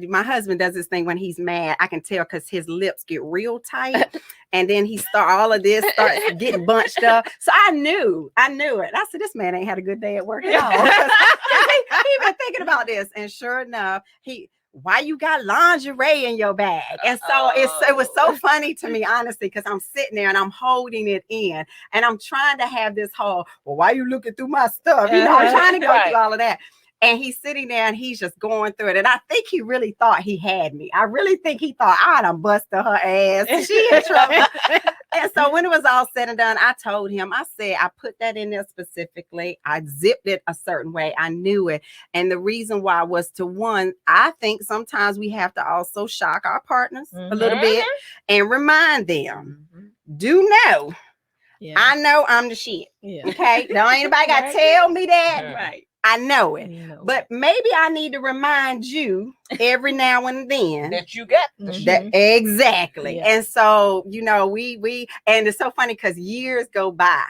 my husband does this thing when he's mad. I can tell because his lips get real tight. And then all of this starts getting bunched up. So I knew it. I said, this man ain't had a good day at work at all. He been thinking about this. And sure enough, why you got lingerie in your bag? And so it was so funny to me, honestly, because I'm sitting there and I'm holding it in and I'm trying to have this whole, well, why you looking through my stuff? I'm trying to go through all of that. And he's sitting there and he's just going through it. And I think he really thought he had me. I really think he thought I done busted her ass. She in trouble. And so when it was all said and done, I told him, I said, I put that in there specifically. I zipped it a certain way. I knew it. And the reason why was to one, I think sometimes we have to also shock our partners a little bit and remind them, do know. Yeah. I know I'm the shit. Yeah. Okay. Don't anybody got to tell me that. Right. I know it. But maybe I need to remind you every now and then that you got the shit. Exactly. Yeah. And so, we and it's so funny because years go by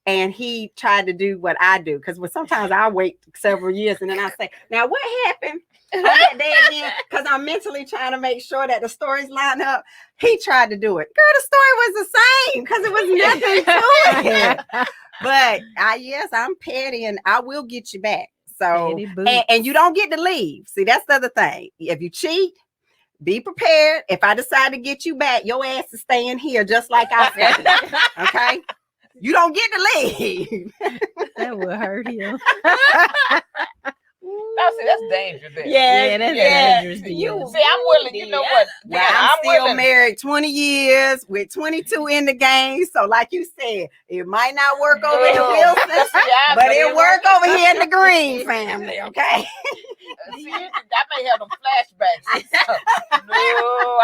and he tried to do what I do. Because sometimes I wait several years and then I say, now what happened on that day again? Because I'm mentally trying to make sure that the stories line up. He tried to do it. Girl, the story was the same because it was nothing to it. But yes, I'm petty and I will get you back. So, and you don't get to leave. See, that's the other thing. If you cheat, be prepared. If I decide to get you back, your ass is staying here just like I said. Okay? You don't get to leave. That would hurt him. That's dangerous. Yeah, that's dangerous. See, I'm willing. You know what? Well, I'm still married 20 years with 22 in the game. So, like you said, it might not work over in the Wilson, but it work over here in the Green family. Okay. See, that may have them flashbacks. No,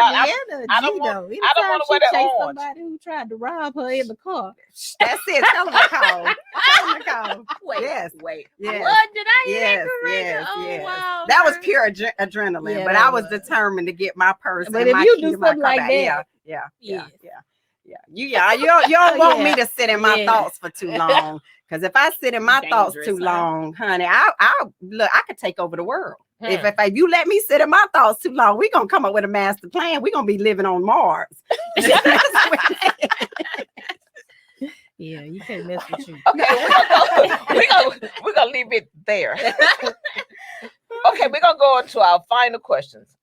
I don't want to wear that orange. Somebody who tried to rob her in the car. That's it. Tell them to call. Tell them to call. Wait. Yes. Yes. What did I hear that correct? Yes. Oh, wow. That was pure adrenaline, but I was determined to get my purse. But if you do something like that, yeah. You don't want me to sit in my thoughts for too long. Because if I sit in my thoughts too long, honey, I could take over the world. If you let me sit in my thoughts too long, we're gonna come up with a master plan. We're gonna be living on Mars. Yeah, you can't mess with you. Okay, we're gonna leave it there. Okay, we're gonna go into our final questions.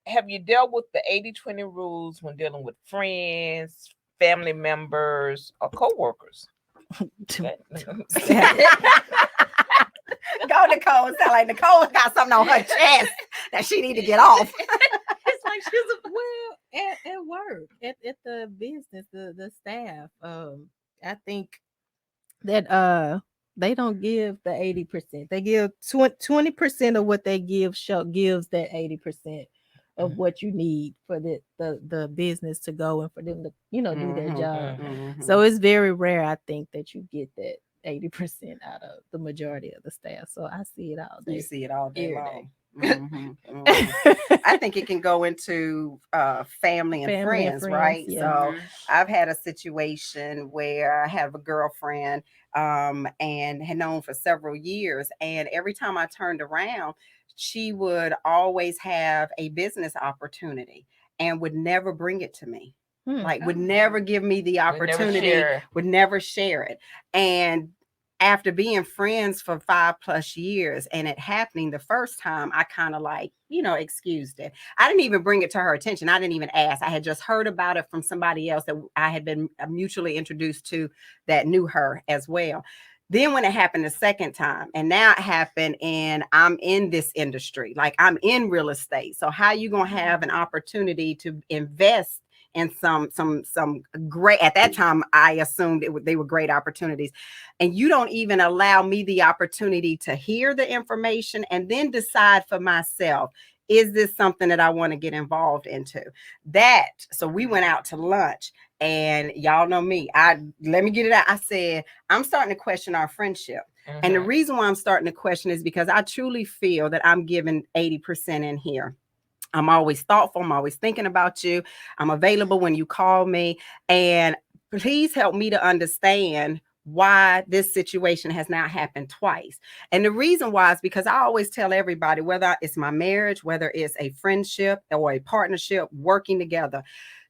Have you dealt with the 80-20 rules when dealing with friends, family members, or co-workers? Go, Nicole. Sound like Nicole got something on her chest that she need to get off. It's like she's at work, at the business, the staff. I think that they don't give the 80%. They give 20% of what they give gives that 80% of what you need for the business to go and for them to do their job. So it's very rare, I think, that you get that 80% out of the majority of the staff. So I see it all day. You see it all day long. I think it can go into family and friends, right? yeah. So I've had a situation where I have a girlfriend and had known for several years, and every time I turned around, she would always have a business opportunity and would never bring it to me. Like would never give me the opportunity, would never share it. And after being friends for 5+ years and it happening the first time, I kind of like, excused it. I didn't even bring it to her attention. I didn't even ask. I had just heard about it from somebody else that I had been mutually introduced to that knew her as well. Then when it happened the second time, and now it happened, and I'm in this industry, like I'm in real estate. So how you gonna have an opportunity to invest and some great, at that time I assumed they were great opportunities, and you don't even allow me the opportunity to hear the information and then decide for myself, is this something that I want to get involved into? So we went out to lunch, and y'all know me, let me get it out. I said, I'm starting to question our friendship. And the reason why I'm starting to question is because I truly feel that I'm giving 80% in here. I'm always thoughtful. I'm always thinking about you. I'm available when you call me. And please help me to understand why this situation has now happened twice. And the reason why is because I always tell everybody, whether it's my marriage, whether it's a friendship or a partnership, working together,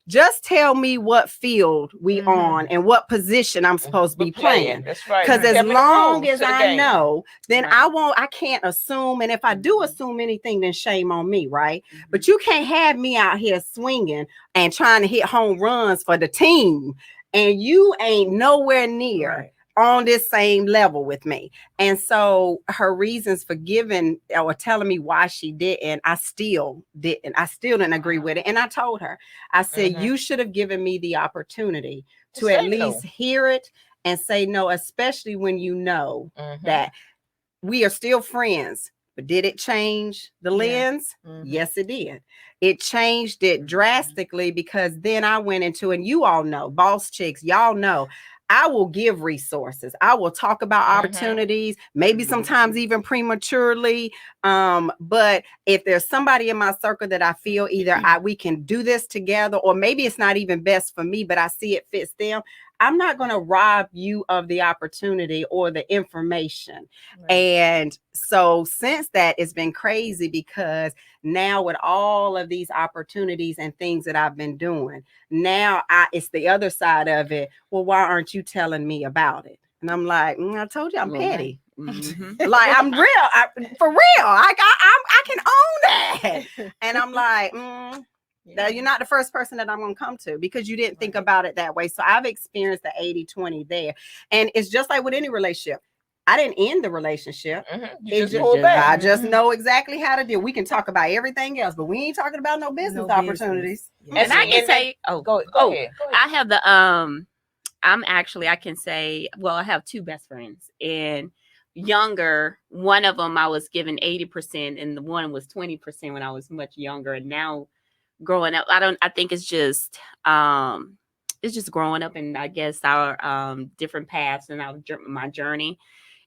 just tell me what field we on and what position I'm supposed to be playing. That's right. Because as long as I know, then I can't assume. And if I do assume anything, then shame on me, right? But you can't have me out here swinging and trying to hit home runs for the team, and you ain't nowhere near on this same level with me. And so her reasons for giving or telling me why she didn't, I still didn't agree with it. And I told her, I said, you should have given me the opportunity to at least hear it and say no, especially when you know that we are still friends. But did it change the lens? Yes, it did. It changed it drastically, because then I went into, and you all know, Boss Chicks, y'all know, I will give resources. I will talk about opportunities, maybe sometimes even prematurely. But if there's somebody in my circle that I feel either we can do this together, or maybe it's not even best for me, but I see it fits them, I'm not going to rob you of the opportunity or the information. And so since that, it's been crazy, because now with all of these opportunities and things that I've been doing, now it's the other side of it. Well, why aren't you telling me about it? And I'm like, I told you I'm petty. Like I'm real, for real. I can own that. And I'm like, you're not the first person that I'm going to come to, because you didn't think about it that way. So I've experienced the 80-20 there. And it's just like with any relationship. I didn't end the relationship. You just pulled back. I just know exactly how to deal. We can talk about everything else, but we ain't talking about no business opportunities. And I can say, go ahead. I have the I can say, well, I have two best friends, and younger, one of them I was given 80%, and the one was 20% when I was much younger. And now growing up, I think it's just growing up, and I guess our different paths and my journey.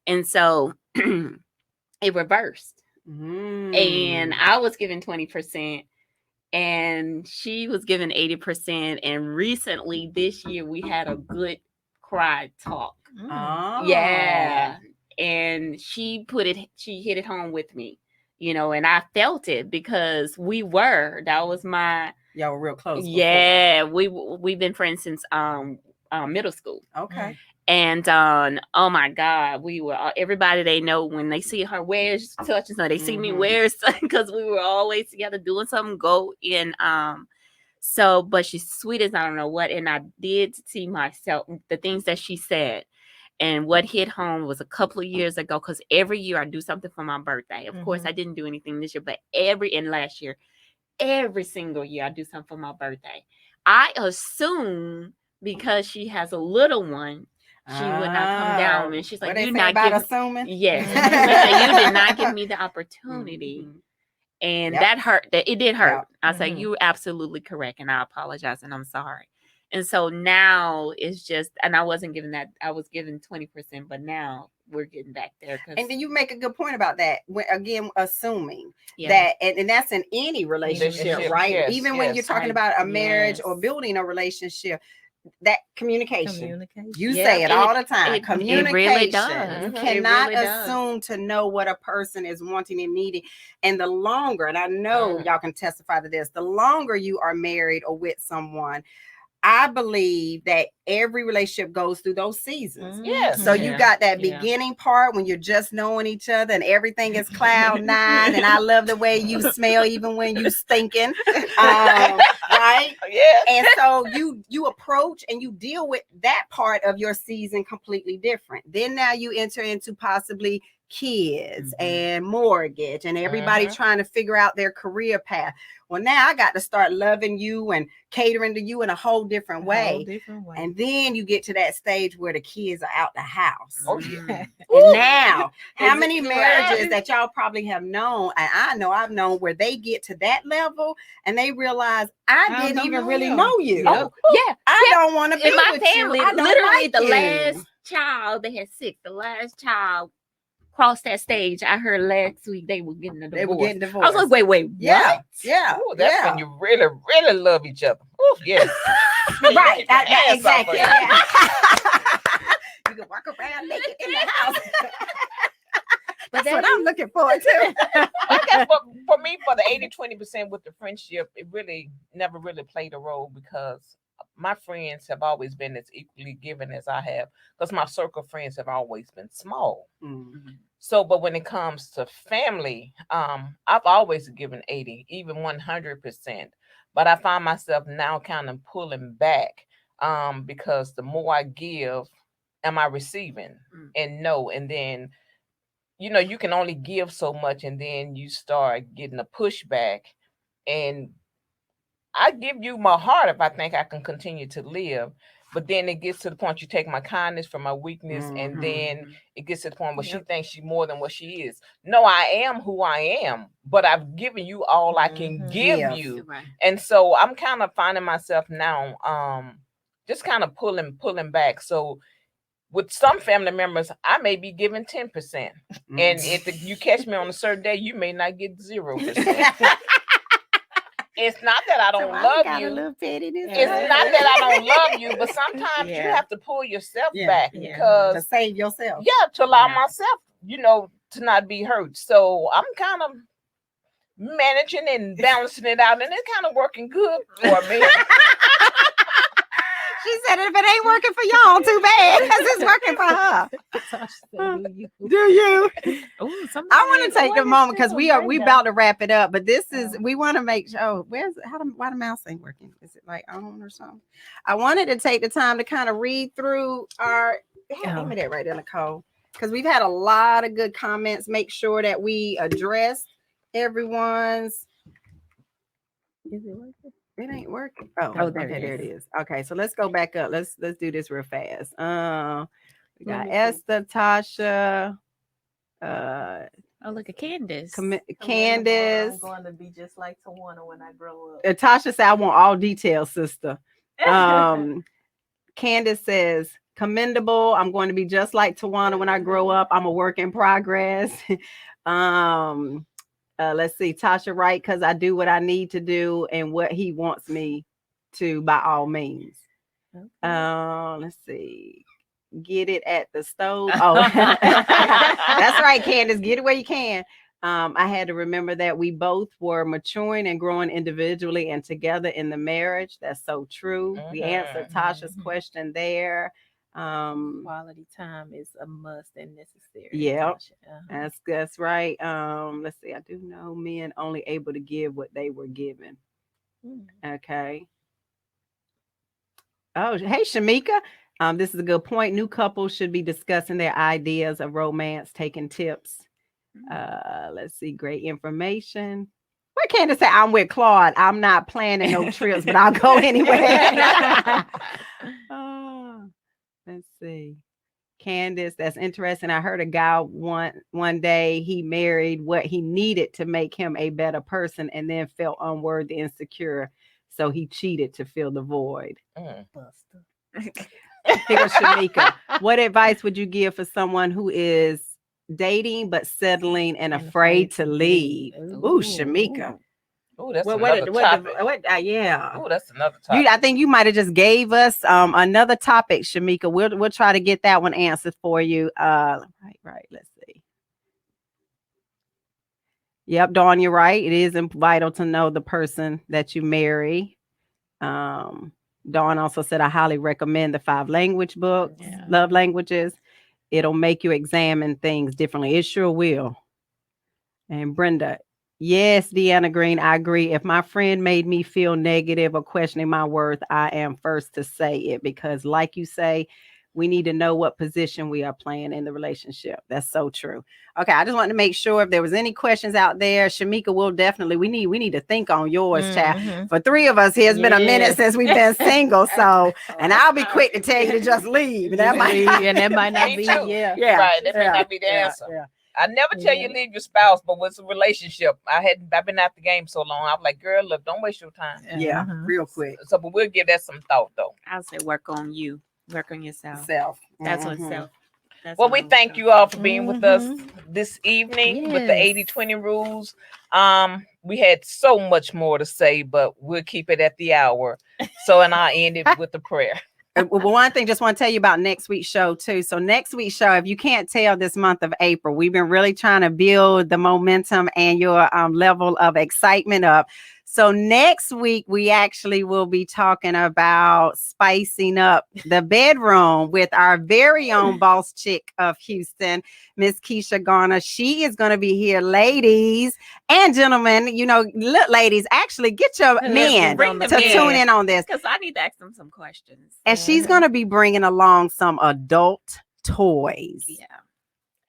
And so it reversed. And I was given 20% and she was given 80%. And recently this year we had a good cry talk. Yeah. And she hit it home with me, and I felt it, because y'all were real close. Yeah. We've been friends since middle school. Okay. And oh my God, we were everybody they know when they see her, where's such and such, they see me, where's, because we were always together doing something. Go in. So, but she's sweet as I don't know what, and I did see myself the things that she said, and what hit home was a couple of years ago, because every year I do something for my birthday. Of course, I didn't do anything this year, but last year, every single year I do something for my birthday. I assume because she has a little one, she would not come down. And she's like, "You're not assuming." Yes, you did not give me the opportunity, and that hurt. It did hurt. I said, "You're absolutely correct," and I apologize, and I'm sorry. And so now it's just, and I wasn't given that. I was given 20%, but now we're getting back there. And then you make a good point about that. When, again, assuming Yeah. that, and that's in any relationship, Relationship, right? yes, Even when yes, you're talking I- about a marriage or yes. building a relationship, that communication. Communication. You Yeah, say it all the it time. Communication. really does. You Mhm. It cannot really does. assume to know what a person is wanting and needing. And the longer, and I know Mhm. y'all can testify to this, the longer you are married or with someone, I believe that every relationship goes through those seasons. Yes. So you Yeah. got that Yeah. beginning part when you're just knowing each other and everything is cloud nine, and I love the way you smell even when you stinking, right? Yes. And so you approach and you deal with that part of your season completely different. Then now you enter into possibly kids and mortgage and everybody trying to figure out their career path. Well, now I got to start loving you and catering to you in a whole different way. And then you get to that stage where the kids are out the house. Oh yeah. And now, how Is many it marriages right? that y'all probably have known, and I know I've known, where they get to that level and they realize I didn't don't even know really him. know you. Yep. Yeah. I don't want to be In my with family, you. I don't literally like the you. last child, they had 6. The last child crossed that stage. I heard last week they were getting a divorce. They were getting I divorced. was like, wait, yeah, what? yeah. Ooh, that's when you really, really love each other. Ooh, yes. Right. Keep your hands off Exactly. of it. Yeah. You can walk around naked in the house. That's what I'm looking forward to. I guess for me, for the 80-20% with the friendship, it really never really played a role because my friends have always been as equally given as I have, because my circle of friends have always been small. So, but when it comes to family, I've always given 80, even 100%. But I find myself now kind of pulling back because the more I give, am I receiving? And no, and then you can only give so much, and then you start getting a pushback. And I give you my heart if I think I can continue to live. But then it gets to the point you take my kindness for my weakness, and then it gets to the point where she thinks she's more than what she is. No, I am who I am, but I've given you all I can give Yes. you. Right. And so I'm kind of finding myself now just kind of pulling back. So with some family members, I may be giving 10%. And if you catch me on a certain day, you may not get 0%. It's not that I don't love you. It's not that I don't love you, but sometimes you have to pull yourself back because to save yourself. Yeah, to allow myself, to not be hurt. So I'm kind of managing and balancing it out, and it's kind of working good for me. She said, if it ain't working for y'all, too bad, because it's working for her. Do you? Ooh, I want to take the moment because we about to wrap it up, but this is we want to make sure. Oh, why the mouse ain't working? Is it like on or something? I wanted to take the time to kind of read through our. Give me that right there, Nicole, because we've had a lot of good comments. Make sure that we address everyone's. Is it working? It ain't working. Oh, there okay, it there it is. is. Okay, so let's go back up. Let's do this real fast. We got Esther, Tasha, Oh, look at Candace. Candace. I'm going to be just like Tawana when I grow up. Tasha said, "I want all details, sister." Candace says, "Commendable. I'm going to be just like Tawana when I grow up. I'm a work in progress." Let's see, Tasha, right? Because I do what I need to do and what he wants me to, by all means. Let's see. Get it at the stove. Oh, that's right, Candace. Get it where you can. I had to remember that we both were maturing and growing individually and together in the marriage. That's so true. We answered Tasha's question there. Quality time is a must and necessary. Yeah, that's right. Let's see. I do know men only able to give what they were given. Okay. Oh, hey, Shamika. This is a good point. New couples should be discussing their ideas of romance, taking tips. Let's see. Great information. Where Candace say, I'm with Claude. I'm not planning no trips, but I'll go anywhere. Let's see. Candace, that's interesting. I heard a guy one day he married what he needed to make him a better person and then felt unworthy, insecure. So he cheated to fill the void. Here goes Shamika. What advice would you give for someone who is dating but settling and afraid to leave? Ooh, Shamika. Oh, that's What, another topic. Yeah. Oh, that's another topic. I think you might have just gave us another topic, Shamika. We'll try to get that one answered for you. Right. Let's see. Yep, Dawn, you're right. It is vital to know the person that you marry. Dawn also said, I highly recommend the 5 language books, love languages. It'll make you examine things differently. It sure will. And Brenda, yes, Deanna Green, I agree. If my friend made me feel negative or questioning my worth, I am first to say it because, like you say, we need to know what position we are playing in the relationship. That's so true. Okay, I just wanted to make sure if there was any questions out there. Shamika, will definitely we need to think on yours, child. For 3 of us here, it's been a minute since we've been single. So, and I'll be quick to tell you to just leave. And that might not Me be. too. Right. That may not be the answer. Yeah. I never tell you leave your spouse, but with a relationship, I've been out the game so long. I'm like, girl, look, don't waste your time. Yeah, real quick. So, but we'll give that some thought though. I'll say work on you. Work on yourself. Self. That's what self. That's Well, what we I'm thank working you on. all for being with us this evening with the 80-20 rules. We had so much more to say, but we'll keep it at the hour. So, and I'll end it with a prayer. Well, one thing, just want to tell you about next week's show too. So next week's show, if you can't tell, this month of April, we've been really trying to build the momentum and your level of excitement up. So next week, we actually will be talking about spicing up the bedroom with our very own boss chick of Houston, Miss Keisha Garner. She is going to be here, ladies and gentlemen. You know, look, ladies, actually get your men to tune in on this. Because I need to ask them some questions. And she's going to be bringing along some adult toys. Yeah,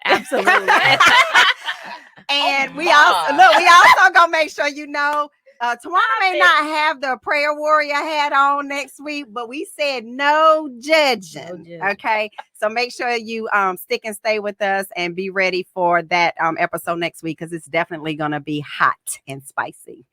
absolutely. And we also gonna make sure you know, Tawana may not have the prayer warrior hat on next week, but we said no judging. Okay, so make sure you stick and stay with us and be ready for that episode next week because it's definitely gonna be hot and spicy.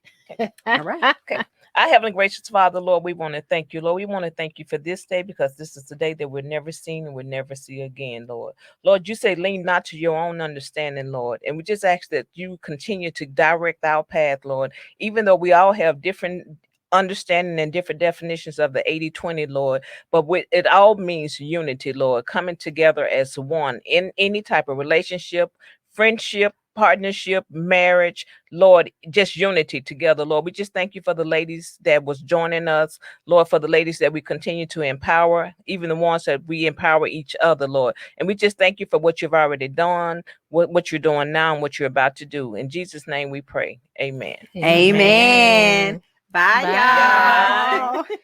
All right. Okay. Our Heavenly Gracious Father, Lord, we want to thank you, Lord. We want to thank you for this day because this is the day that we'll never see and we'll never see again, Lord. Lord, you say lean not to your own understanding, Lord. And we just ask that you continue to direct our path, Lord, even though we all have different understanding and different definitions of the 80-20, Lord, but it all means unity, Lord, coming together as one in any type of relationship, friendship, partnership, marriage, Lord, just unity together, Lord. We just thank you for the ladies that was joining us, Lord, for the ladies that we continue to empower, even the ones that we empower each other, Lord. And we just thank you for what you've already done, what you're doing now, and what you're about to do. In Jesus' name we pray. Amen. Amen. Bye, Bye. y'all.